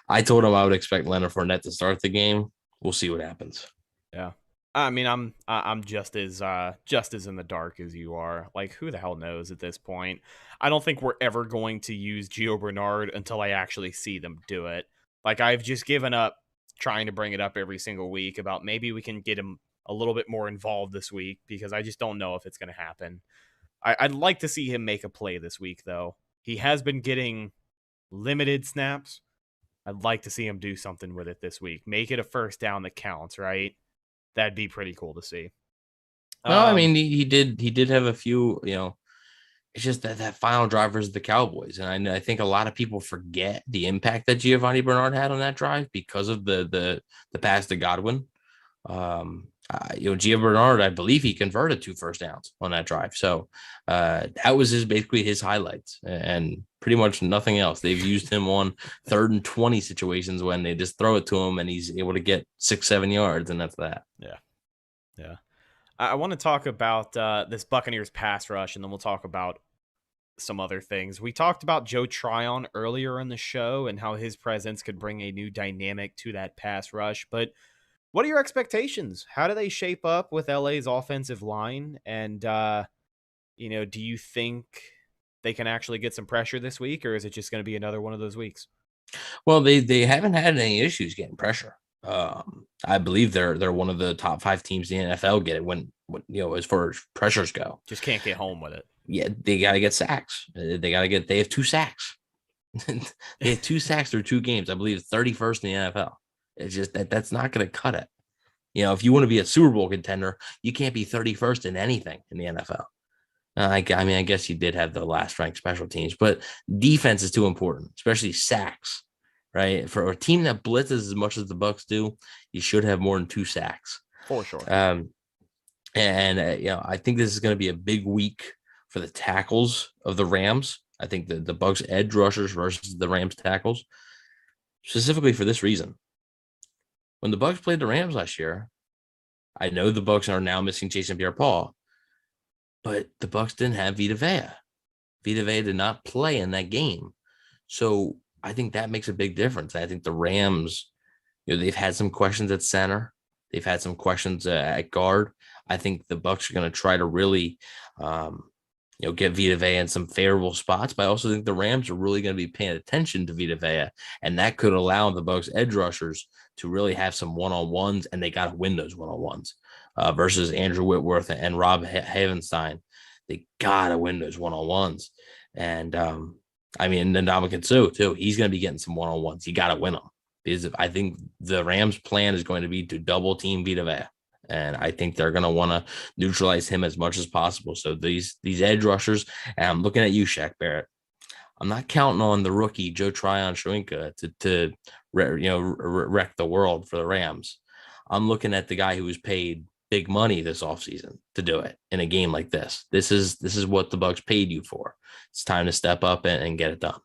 I told him I would expect Leonard Fournette to start the game. We'll see what happens. Yeah. I mean, I'm just as in the dark as you are. Like, who the hell knows at this point? I don't think we're ever going to use Gio Bernard until I actually see them do it. Like, I've just given up trying to bring it up every single week about maybe we can get him a little bit more involved this week because I just don't know if it's going to happen. I'd like to see him make a play this week, though. He has been getting limited snaps. I'd like to see him do something with it this week. Make it a first down that counts, right? That'd be pretty cool to see. Well, I mean, he did have a few, it's just that final drive versus the Cowboys. And I think a lot of people forget the impact that Giovanni Bernard had on that drive because of the pass to Godwin. Gio Bernard, I believe he converted 2 first downs on that drive. So that was basically his highlights and pretty much nothing else. They've used him on 3rd and 20 situations when they just throw it to him and he's able to get 6-7 yards, and that's that. Yeah. I want to talk about this Buccaneers pass rush, and then we'll talk about some other things. We talked about Joe Tryon earlier in the show and how his presence could bring a new dynamic to that pass rush. But what are your expectations? How do they shape up with LA's offensive line? And, do you think they can actually get some pressure this week, or is it just going to be another one of those weeks? Well, they haven't had any issues getting pressure. I believe they're one of the top 5 teams in the NFL get it when as far as pressures go. Just can't get home with it. Yeah, they got to get sacks. They have 2 sacks. They had 2 sacks through 2 games. I believe 31st in the NFL. It's just that's not going to cut it. If you want to be a Super Bowl contender, you can't be 31st in anything in the NFL. I guess you did have the last ranked special teams, but defense is too important, especially sacks, right? For a team that blitzes as much as the Bucs do, you should have more than 2 sacks. For sure. I think this is going to be a big week for the tackles of the Rams. I think the Bucs edge rushers versus the Rams tackles, specifically for this reason. When the Bucs played the Rams last year, I know the Bucs are now missing Jason Pierre-Paul, but the Bucs didn't have Vita Vea. Vita Vea did not play in that game. So I think that makes a big difference. I think the Rams, they've had some questions at center. They've had some questions at guard. I think the Bucs are going to try to really, get Vita Vea in some favorable spots. But I also think the Rams are really going to be paying attention to Vita Vea, and that could allow the Bucs edge rushers to really have some one-on-ones, and they got to win those one-on-ones versus Andrew Whitworth and Rob Havenstein. They got to win those one-on-ones. And, then Ndamukong Suh, too. He's going to be getting some one-on-ones. You got to win them. Because I think the Rams' plan is going to be to double-team Vita Vea. And I think they're going to want to neutralize him as much as possible. So these edge rushers, and I'm looking at you, Shaq Barrett. I'm not counting on the rookie Joe Tryon to wreck the world for the Rams. I'm looking at the guy who was paid big money this offseason to do it in a game like this. This is what the Bucs paid you for. It's time to step up and get it done.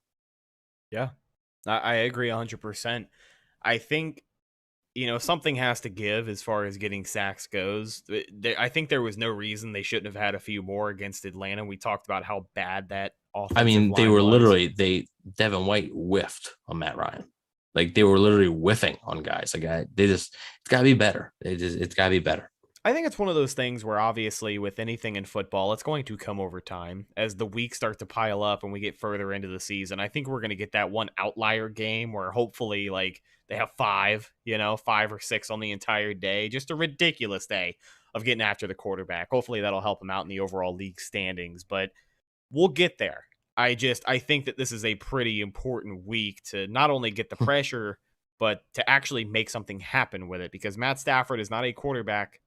Yeah, I agree 100%. I think, something has to give as far as getting sacks goes. I think there was no reason they shouldn't have had a few more against Atlanta. We talked about how bad that offensive line they were was. literally, Devin White whiffed on Matt Ryan. Like, they were literally whiffing on guys. Like, it's got to be better. It's got to be better. I think it's one of those things where obviously with anything in football, it's going to come over time as the weeks start to pile up and we get further into the season. I think we're going to get that one outlier game where hopefully they have 5 or 6 on the entire day, just a ridiculous day of getting after the quarterback. Hopefully that'll help them out in the overall league standings, but we'll get there. I think that this is a pretty important week to not only get the pressure, but to actually make something happen with it, because Matt Stafford is not a quarterback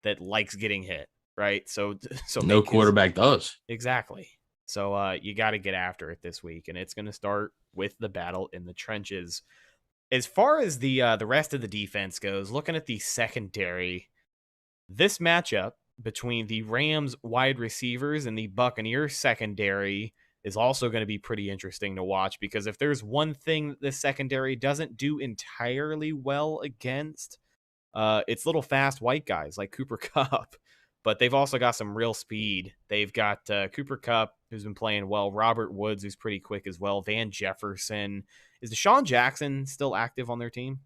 that likes getting hit, right? So no quarterback does. Exactly. So you got to get after it this week, and it's going to start with the battle in the trenches. As far as the rest of the defense goes, looking at the secondary, this matchup between the Rams wide receivers and the Buccaneers secondary is also going to be pretty interesting to watch, because if there's one thing that the secondary doesn't do entirely well against, it's little fast white guys like Cooper Kupp, but they've also got some real speed. They've got Cooper Kupp, who's been playing well, Robert Woods, who's pretty quick as well, Van Jefferson. Is Deshaun Jackson still active on their team?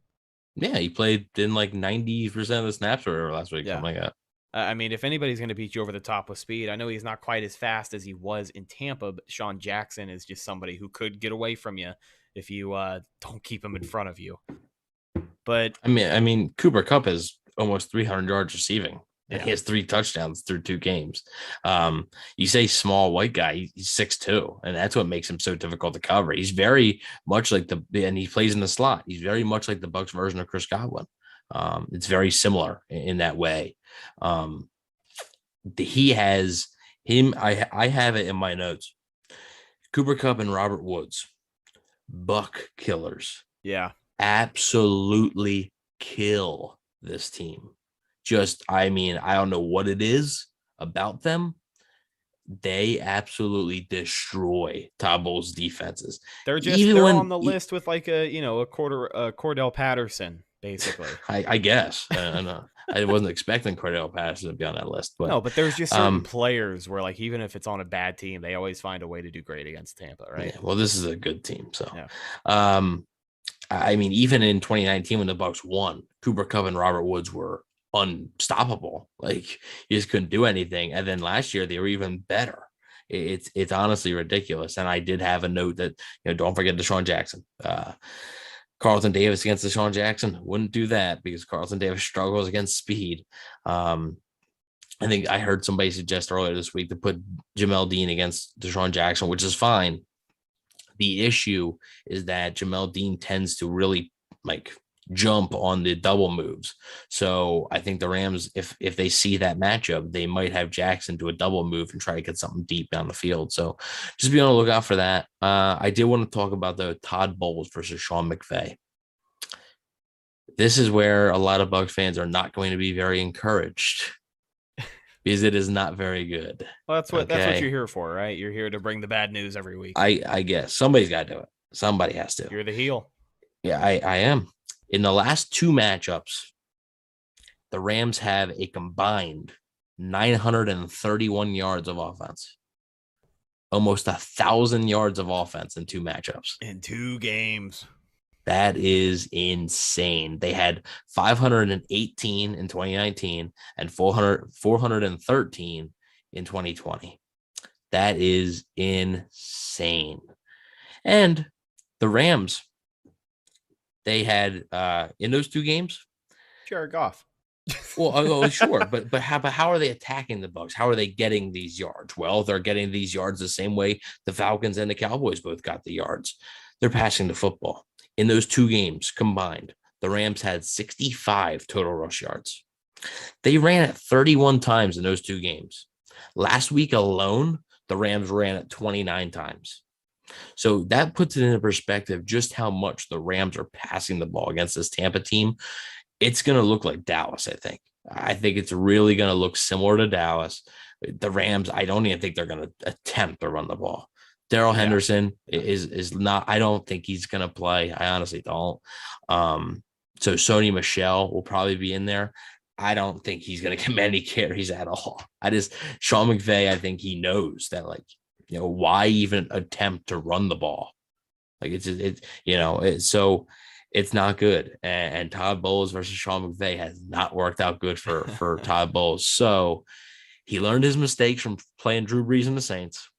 Yeah, he played in 90% of the snaps or last week, something like that. If anybody's going to beat you over the top with speed, I know he's not quite as fast as he was in Tampa, but Deshaun Jackson is just somebody who could get away from you if you don't keep him in front of you. But Cooper Kupp has almost 300 yards receiving. And Yeah. he has 3 touchdowns through 2 games. You say small white guy, he's 6'2", and that's what makes him so difficult to cover. He's very much like and he plays in the slot. He's very much like the Bucs version of Chris Godwin. It's very similar in that way. He has him. I have it in my notes. Cooper Kupp and Robert Woods, buck killers. Yeah. Absolutely kill this team. I don't know what it is about them. They absolutely destroy Todd Bowles' defenses. They're on the list with like a Cordell Patterson, basically. I guess. I know. I wasn't expecting Cordell Patterson to be on that list, but no, but there's just certain players where, like, even if it's on a bad team, they always find a way to do great against Tampa, right? Yeah, well, this is a good team, so. Yeah. Even in 2019 when the Bucs won, Cooper Kupp and Robert Woods were unstoppable. Like, you just couldn't do anything. And then last year they were even better. It's honestly ridiculous. And I did have a note that, don't forget Deshaun Jackson. Carlton Davis against Deshaun Jackson, wouldn't do that because Carlton Davis struggles against speed. I think I heard somebody suggest earlier this week to put Jamel Dean against Deshaun Jackson, which is fine. The issue is that Jamel Dean tends to really jump on the double moves. So I think the Rams, if they see that matchup, they might have Jackson do a double move and try to get something deep down the field. So just be on the lookout for that. I did want to talk about the Todd Bowles versus Sean McVay. This is where a lot of Bucs fans are not going to be very encouraged because it is not very good. Well, that's what you're here for, right? You're here to bring the bad news every week. I guess somebody's got to do it. Somebody has to. You're the heel. Yeah, I am. In the last two matchups, the Rams have a combined 931 yards of offense. Almost 1,000 yards of offense in two matchups. In two games. That is insane. They had 518 in 2019 and 413 in 2020. That is insane. And the Rams, they had in those two games, Jared Goff. Well, sure, but how are they attacking the Bucs? How are they getting these yards? Well, they're getting these yards the same way the Falcons and the Cowboys both got the yards. They're passing the football. In those two games combined, the Rams had 65 total rush yards. They ran it 31 times in those two games. Last week alone, the Rams ran it 29 times. So that puts it into perspective just how much the Rams are passing the ball against this Tampa team. It's going to look like Dallas, I think. I think it's really going to look similar to Dallas. The Rams, I don't even think they're going to attempt to run the ball. Daryl Henderson is not, I don't think he's going to play. I honestly don't. So Sony Michel will probably be in there. I don't think he's going to get many carries at all. Sean McVay, I think he knows that, why even attempt to run the ball? So it's not good. And Todd Bowles versus Sean McVay has not worked out good for Todd Bowles. So he learned his mistakes from playing Drew Brees and the Saints.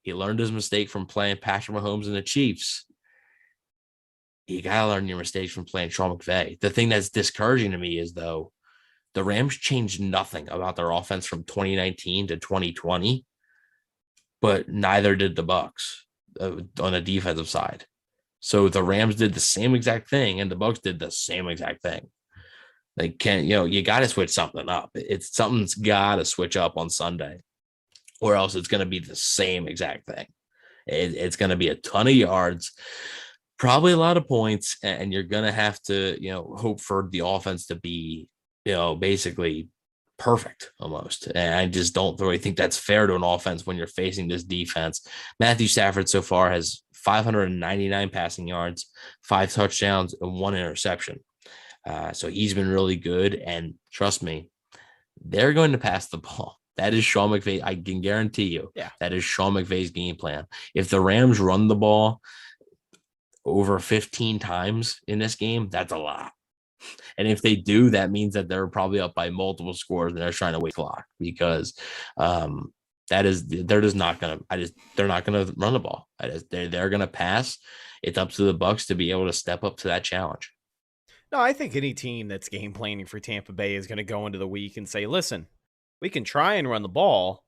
He learned his mistake from playing Patrick Mahomes and the Chiefs. You got to learn your mistakes from playing Sean McVay. The thing that's discouraging to me is, though, the Rams changed nothing about their offense from 2019 to 2020, but neither did the Bucs on the defensive side. So the Rams did the same exact thing, and the Bucs did the same exact thing. You got to switch something up. Something's got to switch up on Sunday, or else it's going to be the same exact thing. It's going to be a ton of yards, probably a lot of points, and you're going to have to, hope for the offense to be, basically perfect almost. And I just don't really think that's fair to an offense when you're facing this defense. Matthew Stafford so far has 599 passing yards, 5 touchdowns, and 1 interception. So he's been really good. And trust me, they're going to pass the ball. That is Sean McVay. I can guarantee you that is Sean McVay's game plan. If the Rams run the ball over 15 times in this game, that's a lot. And if they do, that means that they're probably up by multiple scores and they're trying to waste clock because they're not going to run the ball. They're going to pass. It's up to the Bucs to be able to step up to that challenge. No, I think any team that's game planning for Tampa Bay is going to go into the week and say, listen, we can try and run the ball,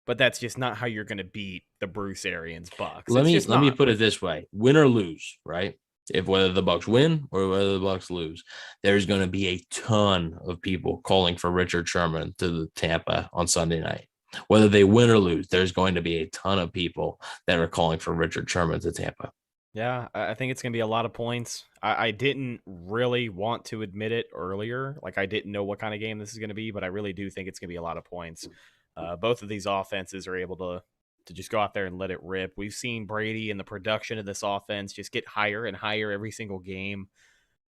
but that's just not how you're going to beat the Bruce Arians Bucs. Let me put it this way: win or lose, right? Whether the Bucs win or whether the Bucs lose, there's going to be a ton of people calling for Richard Sherman to the Tampa on Sunday night. Whether they win or lose, there's going to be a ton of people that are calling for Richard Sherman to Tampa. Yeah, I think it's going to be a lot of points. I didn't really want to admit it earlier. Like, I didn't know what kind of game this is going to be, but I really do think it's going to be a lot of points. Both of these offenses are able to just go out there and let it rip. We've seen Brady and the production of this offense just get higher and higher every single game.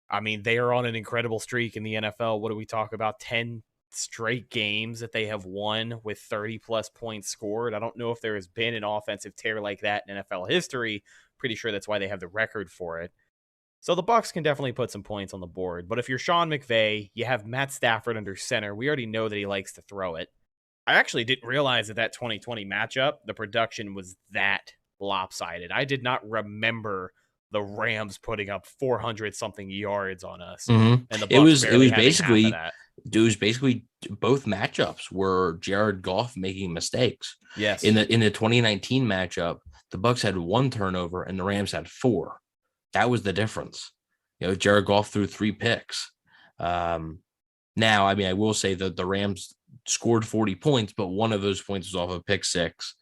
I mean, they are on an incredible streak in the NFL. What do we talk about? 10 straight games that they have won with 30-plus points scored. I don't know if there has been an offensive tear like that in NFL history. Pretty sure that's why they have the record for it. So the Bucs can definitely put some points on the board. But if you're Sean McVay, you have Matt Stafford under center. We already know that he likes to throw it. I actually didn't realize that 2020 matchup, the production was that lopsided. I did not remember the Rams putting up 400-something yards on us. Mm-hmm. And the Bucs it was basically that. It was basically both matchups were Jared Goff making mistakes. Yes. In the 2019 matchup, the Bucs had 1 turnover and the Rams had 4. That was the difference. Jared Goff threw 3 picks. Now, I mean, I will say that the Rams scored 40 points, but one of those points was off of pick 6.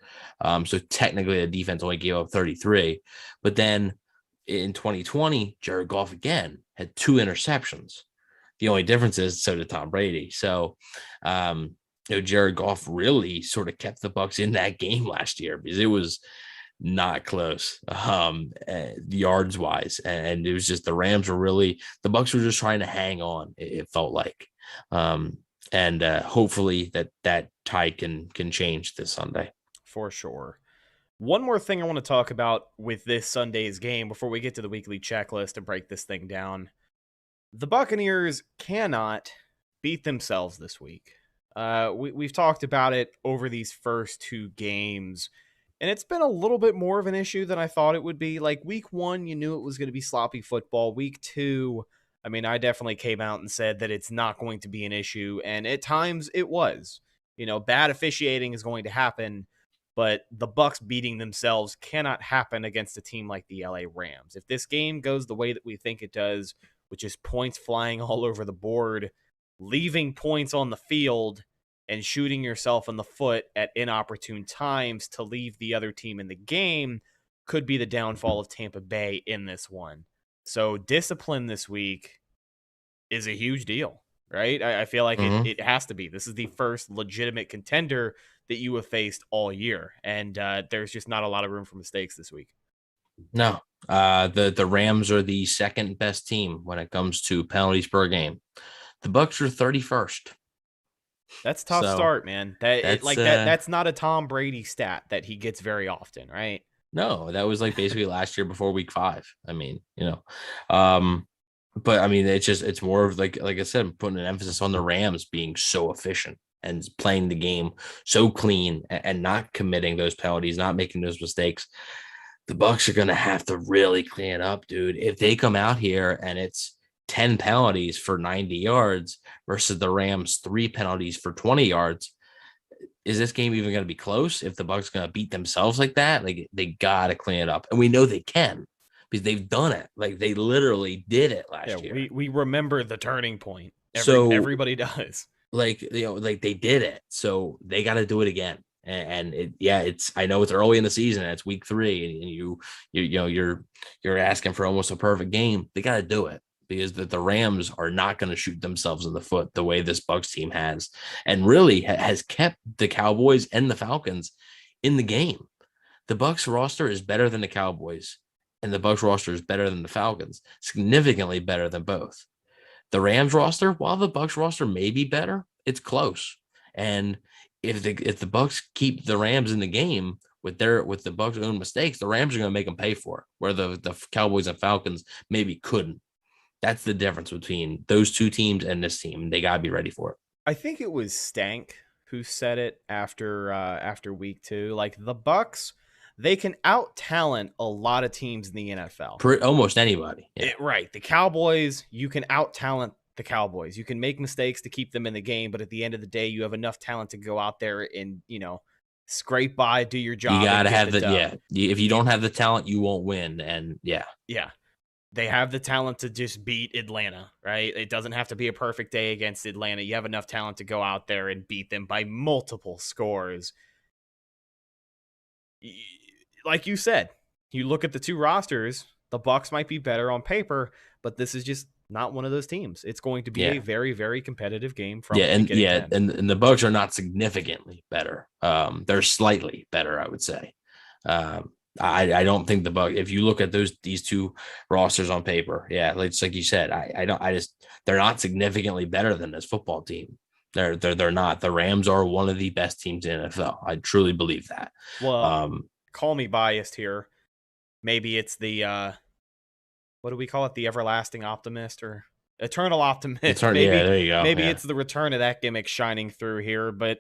So technically the defense only gave up 33. But then in 2020, Jared Goff again had 2 interceptions. The only difference is so did Tom Brady. So, Jared Goff really sort of kept the Bucs in that game last year because it was not close, yards wise. And it was just the Rams were really, the Bucs were just trying to hang on. It felt like, and hopefully that tide can change this Sunday. For sure. One more thing I want to talk about with this Sunday's game before we get to the weekly checklist and break this thing down. The Buccaneers cannot beat themselves this week. We've talked about it over these first 2 games, and it's been a little bit more of an issue than I thought it would be. Like, week 1, you knew it was going to be sloppy football. Week 2, I mean, I definitely came out and said that it's not going to be an issue, and at times it was. Bad officiating is going to happen, but the Bucs beating themselves cannot happen against a team like the LA Rams. If this game goes the way that we think it does, which is points flying all over the board, leaving points on the field, and shooting yourself in the foot at inopportune times to leave the other team in the game, could be the downfall of Tampa Bay in this one. So discipline this week is a huge deal, right? I feel like it has to be. This is the first legitimate contender that you have faced all year, and there's just not a lot of room for mistakes this week. No, the Rams are the second best team when it comes to penalties per game. The Bucs are 31st. That's a tough start, man. That's not a Tom Brady stat that he gets very often, right? No, that was like basically last year before week 5. I mean, but I mean, it's more of like I said, putting an emphasis on the Rams being so efficient and playing the game so clean and not committing those penalties, not making those mistakes. The Bucs are going to have to really clean up, dude. If they come out here and it's 10 penalties for 90 yards versus the Rams 3 penalties for 20 yards, is this game even going to be close? If the Bucs are going to beat themselves like that, like they got to clean it up. And we know they can because they've done it. Like they literally did it last year. We remember the turning point. Everybody does. Like they did it. So they got to do it again. And it's I know it's early in the season and it's week 3 and you're asking for almost a perfect game. They got to do it because the Rams are not going to shoot themselves in the foot the way this Bucs team has, and really has kept the Cowboys and the Falcons in the game. The Bucs roster is better than the Cowboys, and the Bucs roster is better than the Falcons, significantly better than both. The Rams roster, while the Bucs roster may be better, it's close. And if the Bucs keep the Rams in the game with the Bucs' own mistakes, the Rams are going to make them pay for it, where the Cowboys and Falcons maybe couldn't. That's the difference between those 2 teams and this team. They got to be ready for it. I think it was Stank who said it after week 2. Like, the Bucs, they can out-talent a lot of teams in the NFL. Almost anybody. Yeah. Right. The Cowboys, you can out-talent the Cowboys. You can make mistakes to keep them in the game, but at the end of the day, you have enough talent to go out there and, scrape by, do your job. You got to have if you don't have the talent, you won't win. And yeah. They have the talent to just beat Atlanta, right? It doesn't have to be a perfect day against Atlanta. You have enough talent to go out there and beat them by multiple scores. Like you said, you look at the two rosters, the Bucs might be better on paper, but this is just not one of those teams. It's going to be a very, very competitive game from beginning to end. And the Bucs are not significantly better. They're slightly better, I would say. I don't think the Bucs, if you look at these two rosters on paper, it's like you said, they're not significantly better than this football team. They're not. The Rams are one of the best teams in the NFL. I truly believe that. Well, call me biased here. Maybe it's the what do we call it? The everlasting optimist or eternal optimist. Maybe, there you go. Maybe it's the return of that gimmick shining through here. But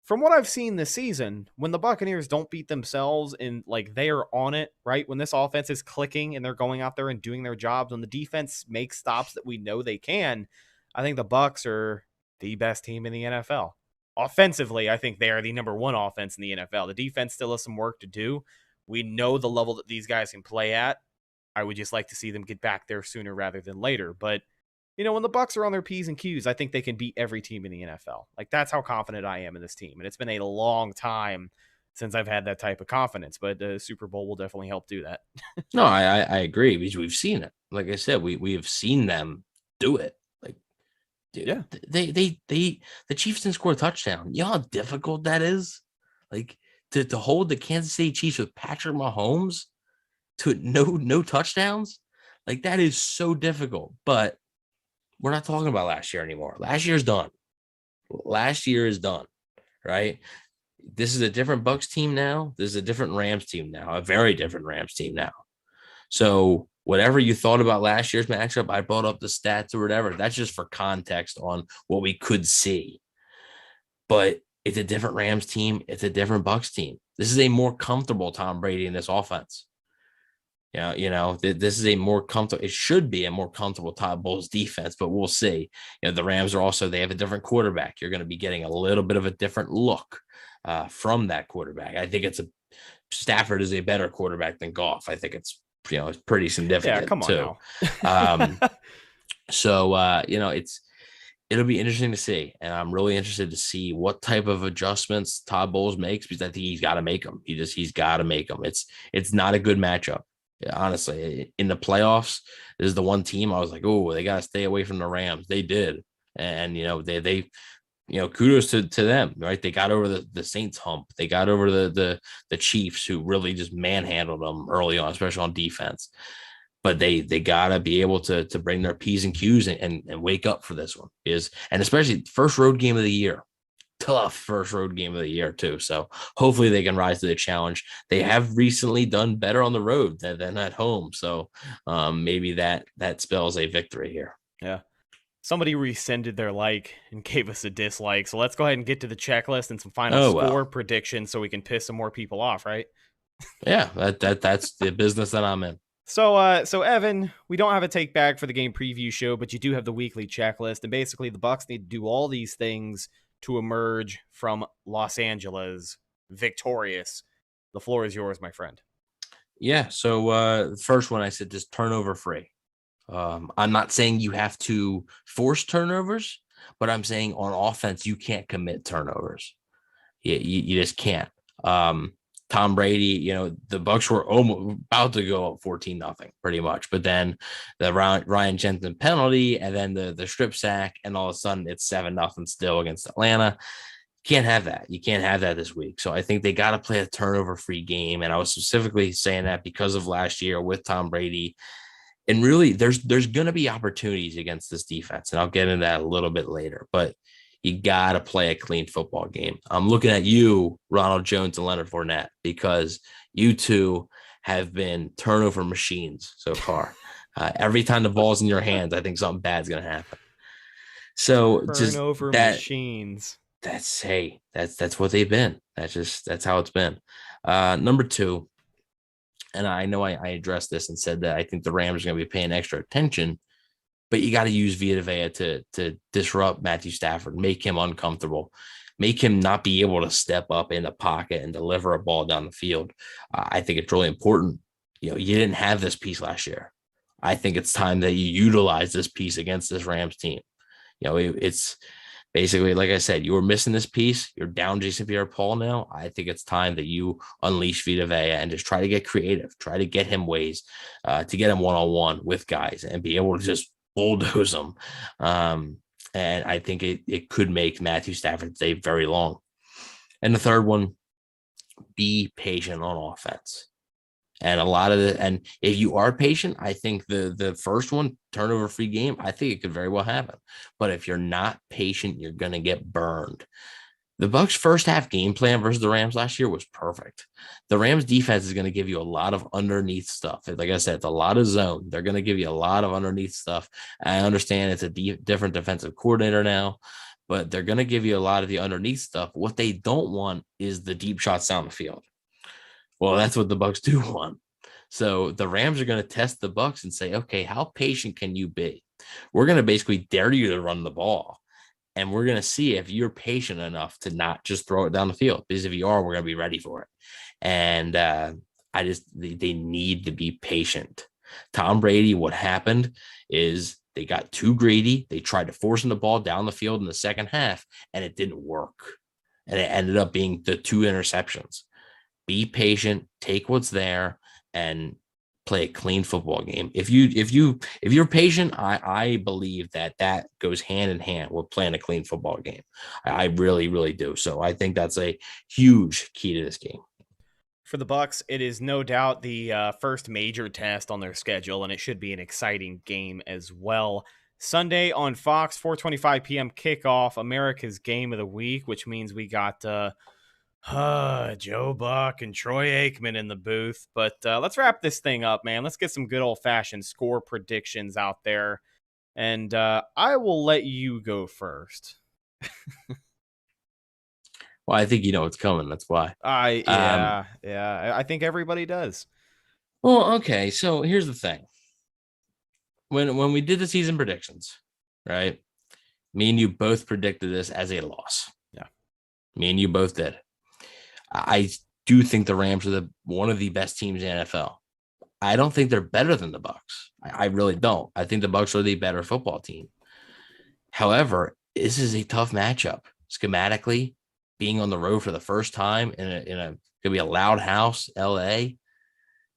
from what I've seen this season, when the Buccaneers don't beat themselves and like they are on it, right? When this offense is clicking and they're going out there and doing their jobs, when the defense makes stops that we know they can, I think the Bucs are the best team in the NFL. Offensively, I think they are the number one offense in the NFL. The defense still has some work to do. We know the level that these guys can play at. I would just like to see them get back there sooner rather than later. But, when the Bucs are on their P's and Q's, I think they can beat every team in the NFL. Like, that's how confident I am in this team. And it's been a long time since I've had that type of confidence. But the Super Bowl will definitely help do that. No, I agree because we've seen it. Like I said, we have seen them do it. Like, dude, the Chiefs didn't score a touchdown. You know how difficult that is? Like, to hold the Kansas City Chiefs with Patrick Mahomes to no touchdowns, like that is so difficult. But we're not talking about last year anymore. Last year's done. Last year is done, right? This is a different Bucs team now. This is a different Rams team now, a very different Rams team now. So whatever you thought about last year's matchup, I brought up the stats or whatever. That's just for context on what we could see. But it's a different Rams team. It's a different Bucs team. This is a more comfortable Tom Brady in this offense. This is a more comfortable. It should be a more comfortable Todd Bowles defense, but we'll see. The Rams are also, they have a different quarterback. You're going to be getting a little bit of a different look from that quarterback. I think Stafford is a better quarterback than Goff. I think it's pretty significant. Yeah, come on too. Now. It'll be interesting to see, and I'm really interested to see what type of adjustments Todd Bowles makes, because I think he's got to make them. He's got to make them. It's not a good matchup. Honestly, in the playoffs, this is the one team I was like, oh, they got to stay away from the Rams. They did. And, they kudos to them, right? They got over the Saints hump. They got over the Chiefs, who really just manhandled them early on, especially on defense. But they got to be able to bring their P's and Q's and wake up for this one. And especially first road game of the year. Tough first road game of the year too. So hopefully they can rise to the challenge. They have recently done better on the road than at home. So maybe that spells a victory here. Yeah. Somebody rescinded their like and gave us a dislike. So let's go ahead and get to the checklist and some final score predictions so we can piss some more people off, right? Yeah, that's the business that I'm in. So Evan, we don't have a take back for the game preview show, but you do have the weekly checklist. And basically the Bucs need to do all these things to emerge from Los Angeles victorious. The floor is yours, my friend. Yeah. So the first one I said, just turnover free. I'm not saying you have to force turnovers, but I'm saying on offense, you can't commit turnovers. You just can't. Tom Brady, the Bucs were almost about to go up 14-0 pretty much, but then the Ryan Jensen penalty and then the strip sack, and all of a sudden it's 7-0 still against Atlanta. Can't have that. You can't have that this week. So I think they got to play a turnover-free game, and I was specifically saying that because of last year with Tom Brady. And really, there's going to be opportunities against this defense, and I'll get into that a little bit later, but you got to play a clean football game. I'm looking at you, Ronald Jones and Leonard Fournette, because you two have been turnover machines so far. Every time the ball's in your hands, I think something bad's going to happen. So turnover machines. That's what they've been. That's how it's been. Number two, and I know I addressed this and said that I think the Rams are going to be paying extra attention, but you got to use Vita Vea to disrupt Matthew Stafford, make him uncomfortable, make him not be able to step up in the pocket and deliver a ball down the field. I think it's really important. You didn't have this piece last year. I think it's time that you utilize this piece against this Rams team. It's basically, like I said, you were missing this piece. You're down Jason Pierre-Paul now. I think it's time that you unleash Vita Vea and just try to get creative. Try to get him ways to get him one-on-one with guys and be able to just bulldoze them. And I think it could make Matthew Stafford's day very long. And the third one, be patient on offense. And and if you are patient, I think the first one, turnover-free game, I think it could very well happen. But if you're not patient, you're going to get burned. The Bucs' first half game plan versus the Rams last year was perfect. The Rams defense is going to give you a lot of underneath stuff. Like I said, it's a lot of zone. They're going to give you a lot of underneath stuff. I understand it's a different defensive coordinator now, but they're going to give you a lot of the underneath stuff. What they don't want is the deep shots down the field. Well, that's what the Bucs do want. So the Rams are going to test the Bucs and say, okay, how patient can you be? We're going to basically dare you to run the ball. And we're going to see if you're patient enough to not just throw it down the field. Because if you are, we're going to be ready for it. And they need to be patient. Tom Brady, what happened is they got too greedy. They tried to force him the ball down the field in the second half, and it didn't work. And it ended up being the 2 interceptions. Be patient, take what's there, and play a clean football game. If you're patient, I believe that goes hand in hand with playing a clean football game. I really, really do. So I think that's a huge key to this game. For the Bucs, it is no doubt the first major test on their schedule, and it should be an exciting game as well. Sunday on Fox, 4:25 p.m. kickoff, America's Game of the Week, which means we got Joe Buck and Troy Aikman in the booth. But let's wrap this thing up, man. Let's get some good old-fashioned score predictions out there. And I will let you go first. Well, I think you know what's coming. That's why. Yeah. I think everybody does. Well, okay. So here's the thing. When we did the season predictions, right? Me and you both predicted this as a loss. Yeah. Me and you both did. I do think the Rams are one of the best teams in the NFL. I don't think they're better than the Bucs. I really don't. I think the Bucs are the better football team. However, this is a tough matchup. Schematically, being on the road for the first time in gonna be a loud house, LA.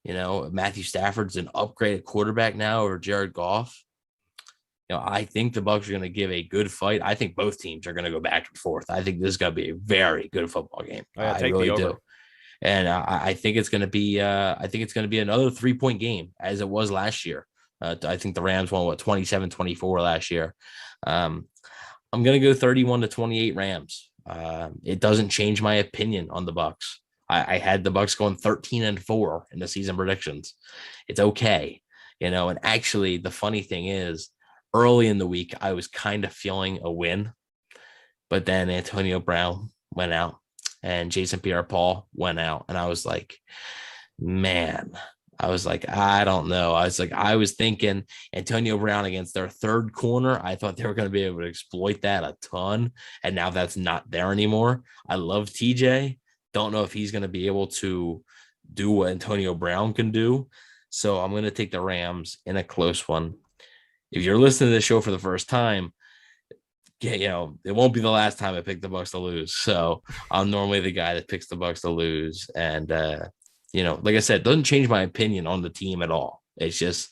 You know, Matthew Stafford's an upgraded quarterback now over Jared Goff. You know, I think the Bucs are going to give a good fight. I think both teams are going to go back and forth. I think this is going to be a very good football game. I really do. And I think it's going to be another 3-point game as it was last year. I think the Rams won 27-24 last year. I'm going to go 31-28 Rams. It doesn't change my opinion on the Bucs. I had the Bucs going 13-4 in the season predictions. It's okay, you know. And actually, the funny thing is, early in the week, I was kind of feeling a win, but then Antonio Brown went out and Jason Pierre-Paul went out, and I was like, man. I don't know. I was thinking Antonio Brown against their third corner. I thought they were going to be able to exploit that a ton, and now that's not there anymore. I love TJ. Don't know if he's going to be able to do what Antonio Brown can do. So I'm going to take the Rams in a close one. If you're listening to this show for the first time, you know, it won't be the last time I pick the Bucs to lose. So I'm normally the guy that picks the Bucs to lose. And, you know, like I said, it doesn't change my opinion on the team at all. It's just,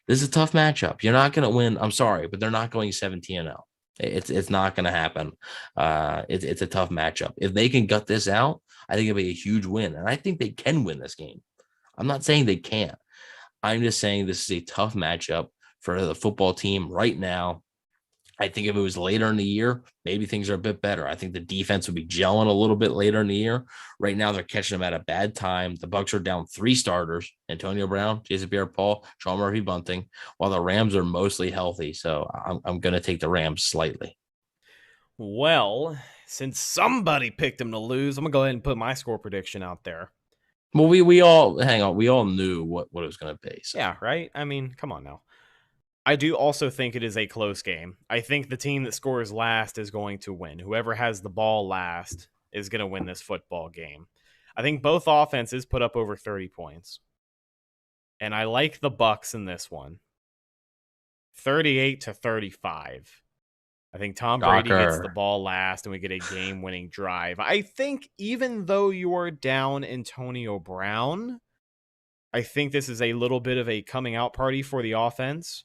this is a tough matchup. You're not going to win. I'm sorry, but they're not going 17-0. It's not going to happen. It's a tough matchup. If they can gut this out, I think it'll be a huge win. And I think they can win this game. I'm not saying they can't. I'm just saying this is a tough matchup for the football team right now. I think if it was later in the year, maybe things are a bit better. I think the defense would be gelling a little bit later in the year. Right now, they're catching them at a bad time. The Bucs are down 3 starters: Antonio Brown, Jason Pierre-Paul, Sean Murphy-Bunting, while the Rams are mostly healthy. So I'm going to take the Rams slightly. Well, since somebody picked them to lose, I'm going to go ahead and put my score prediction out there. Well, we all knew what it was going to be. So. Yeah, right? I mean, come on now. I do also think it is a close game. I think the team that scores last is going to win. Whoever has the ball last is going to win this football game. I think both offenses put up over 30 points. And I like the Bucs in this one. 38-35. I think Tom Brady gets the Shocker. ball last and we get a game-winning drive. I think even though you are down Antonio Brown, I think this is a little bit of a coming out party for the offense.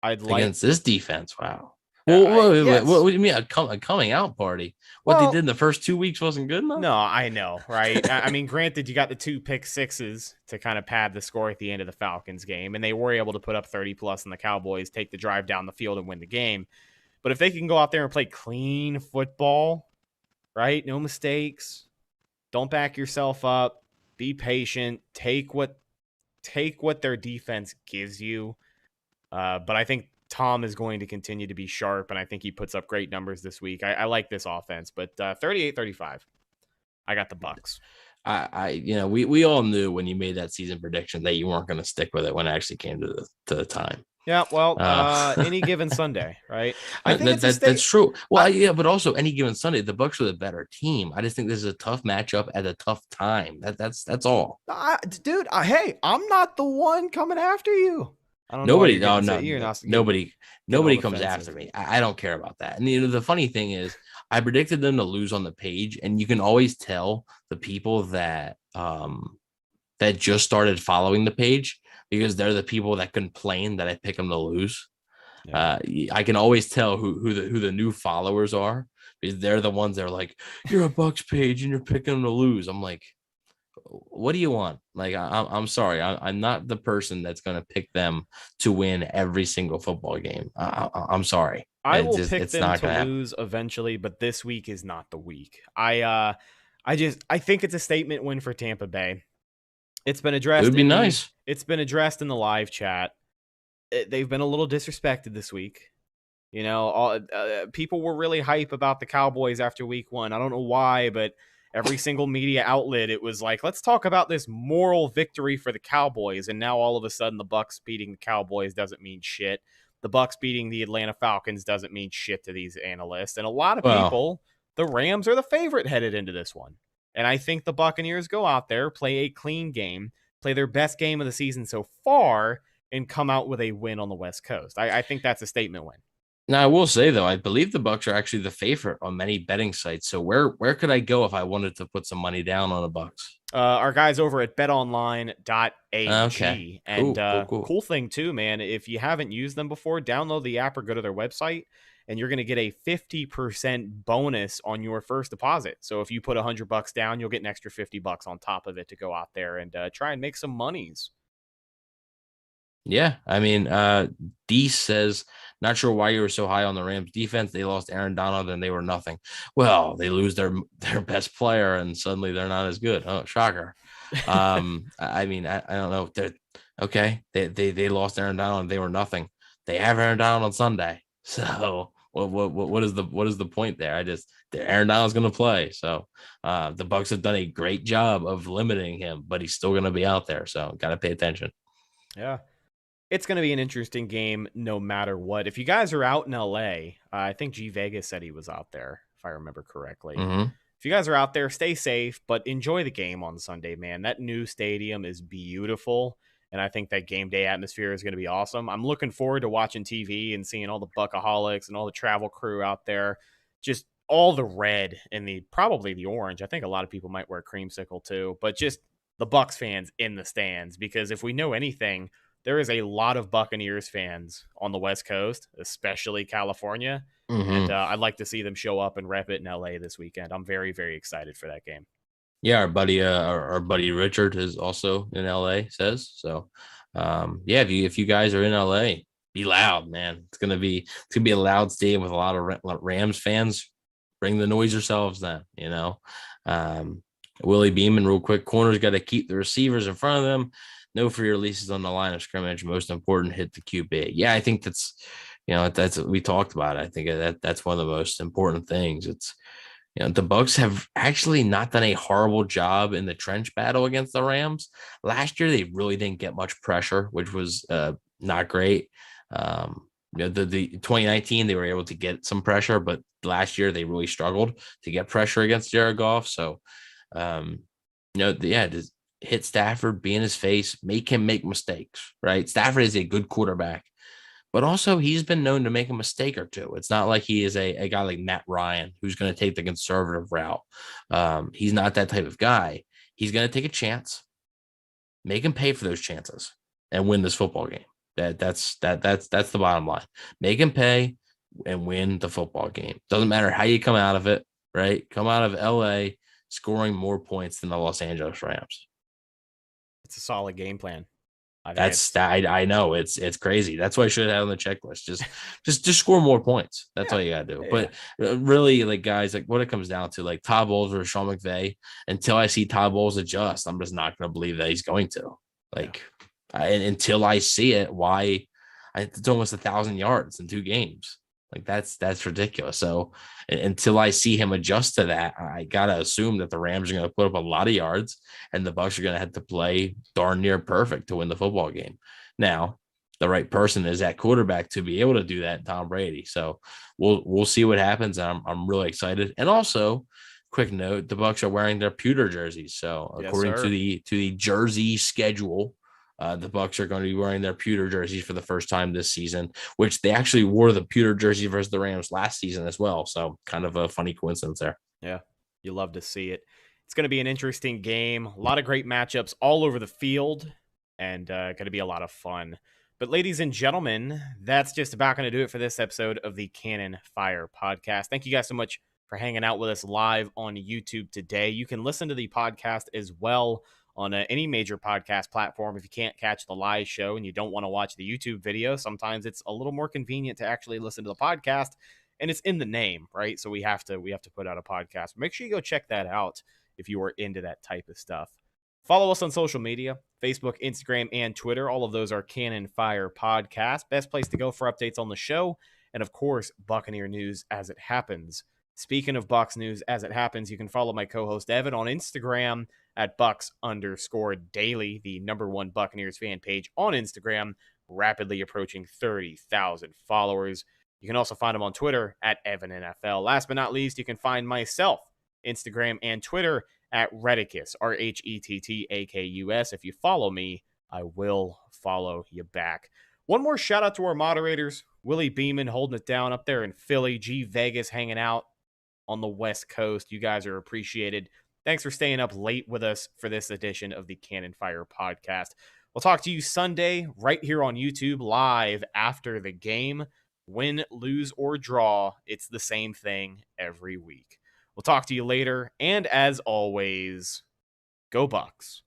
Against this defense. Wow. Well, wait, yes. what do you mean a coming out party? What they did in the first 2 weeks wasn't good enough? No, I know, right? I mean, granted, you got the 2 pick sixes to kind of pad the score at the end of the Falcons game, and they were able to put up 30-plus, and the Cowboys take the drive down the field and win the game. But if they can go out there and play clean football, right? No mistakes. Don't back yourself up. Be patient. Take what their defense gives you. But I think Tom is going to continue to be sharp, and I think he puts up great numbers this week. I like this offense, but 38-35. I got the Bucs. We all knew when you made that season prediction that you weren't going to stick with it when it actually came to the time. Yeah, well, any given Sunday, right? I think that's true. Well, but also any given Sunday, the Bucs are the better team. I just think this is a tough matchup at a tough time. That's all. Dude, hey, I'm not the one coming after you. I don't nobody, know. Nobody comes after me. I don't care about that. And the funny thing is, I predicted them to lose on the page, and you can always tell the people that that just started following the page, because they're the people that complain that I pick them to lose. Yeah. I can always tell who the new followers are, because they're the ones that are like, you're a Bucs page and you're picking them to lose. I'm like, what do you want? Like, I'm sorry. I'm not the person that's going to pick them to win every single football game. I'm sorry. I will pick them to lose eventually, but this week is not the week. I think it's a statement win for Tampa Bay. It's been addressed. It would be nice. It's been addressed in the live chat. They've been a little disrespected this week. You know, people were really hype about the Cowboys after week 1. I don't know why, but every single media outlet, it was like, let's talk about this moral victory for the Cowboys. And now all of a sudden the Bucs beating the Cowboys doesn't mean shit. The Bucs beating the Atlanta Falcons doesn't mean shit to these analysts. And a lot of people, the Rams are the favorite headed into this one. And I think the Buccaneers go out there, play a clean game, play their best game of the season so far, and come out with a win on the West Coast. I think that's a statement win. Now, I will say, though, I believe the Bucs are actually the favorite on many betting sites. So where could I go if I wanted to put some money down on the Bucs? Our guys over at betonline.ag. Okay. And cool thing, too, man, if you haven't used them before, download the app or go to their website, and you're going to get a 50% bonus on your first deposit. So if you put $100 down, you'll get an extra $50 on top of it to go out there and try and make some monies. Yeah, I mean, D says, not sure why you were so high on the Rams defense. They lost Aaron Donald and they were nothing. Well, they lose their best player and suddenly they're not as good. Oh, shocker. I mean, I don't know. They're okay. They lost Aaron Donald and they were nothing. They have Aaron Donald on Sunday. So what is the point there? Aaron Donald's going to play. So the Bucs have done a great job of limiting him, but he's still going to be out there. So got to pay attention. Yeah. It's going to be an interesting game no matter what. If you guys are out in LA, I think G Vegas said he was out there, if I remember correctly. Mm-hmm. If you guys are out there, stay safe, but enjoy the game on Sunday, man. That new stadium is beautiful, and I think that game day atmosphere is going to be awesome. I'm looking forward to watching TV and seeing all the Buckaholics and all the travel crew out there. Just all the red and probably the orange. I think a lot of people might wear creamsicle too, but just the Bucs fans in the stands, because if we know anything, there is a lot of Buccaneers fans on the West Coast, especially California. Mm-hmm. And I'd like to see them show up and rep it in LA this weekend. I'm very, very excited for that game. Yeah, our buddy Richard is also in LA, says. So if you guys are in LA, be loud, man. It's gonna be a loud stadium with a lot of Rams fans. Bring the noise yourselves then, you know. Willie Beeman, real quick, corners got to keep the receivers in front of them. No free releases on the line of scrimmage. Most important, hit the QB. Yeah, I think that's what we talked about. I think that's one of the most important things. It's, the Bucs have actually not done a horrible job in the trench battle against the Rams. Last year, they really didn't get much pressure, which was not great. The 2019, they were able to get some pressure, but last year they really struggled to get pressure against Jared Goff. So, just hit Stafford, be in his face, make him make mistakes, right? Stafford is a good quarterback, but also he's been known to make a mistake or two. It's not like he is a guy like Matt Ryan who's going to take the conservative route. He's not that type of guy. He's going to take a chance, make him pay for those chances, and win this football game. That's the bottom line. Make him pay and win the football game. Doesn't matter how you come out of it, right? Come out of LA scoring more points than the Los Angeles Rams. It's a solid game plan. I know it's crazy. That's why I should have had on the checklist. Just score more points. That's all you gotta do. Yeah. But really, like, guys, like, what it comes down to, like, Todd Bowles or Sean McVay, until I see Todd Bowles adjust, I'm just not gonna believe that he's going to. Like, until I see it, why? It's almost 1,000 yards in 2 games. Like, that's ridiculous. So until I see him adjust to that, I gotta assume that the Rams are going to put up a lot of yards, and the Bucs are going to have to play darn near perfect to win the football game. Now, the right person is at quarterback to be able to do that, Tom Brady. So we'll see what happens. I'm really excited. And also, quick note: the Bucs are wearing their pewter jerseys. So according to the jersey schedule, the Bucs are going to be wearing their pewter jerseys for the first time this season, which they actually wore the pewter jersey versus the Rams last season as well. So kind of a funny coincidence there. Yeah, you love to see it. It's going to be an interesting game. A lot of great matchups all over the field, and going to be a lot of fun. But ladies and gentlemen, that's just about going to do it for this episode of the Cannon Fire Podcast. Thank you guys so much for hanging out with us live on YouTube today. You can listen to the podcast as well on any major podcast platform. If you can't catch the live show and you don't want to watch the YouTube video, sometimes it's a little more convenient to actually listen to the podcast, and it's in the name, right? So we have to put out a podcast. Make sure you go check that out if you are into that type of stuff. Follow us on social media, Facebook, Instagram, and Twitter. All of those are Cannon Fire Podcast. Best place to go for updates on the show, and of course, Buccaneer news as it happens. Speaking of Bucs news as it happens, you can follow my co-host Evan on Instagram at Bucs_daily, the #1 Buccaneers fan page on Instagram, rapidly approaching 30,000 followers. You can also find him on Twitter at EvanNFL. Last but not least, you can find myself, Instagram and Twitter at Rhettakus, RHETTAKUS. If you follow me, I will follow you back. One more shout out to our moderators, Willie Beeman holding it down up there in Philly, G Vegas hanging out on the West Coast. You guys are appreciated. Thanks for staying up late with us for this edition of the Cannon Fire Podcast. We'll talk to you Sunday right here on YouTube live after the game. Win, lose, or draw, it's the same thing every week. We'll talk to you later, and as always, go Bucs.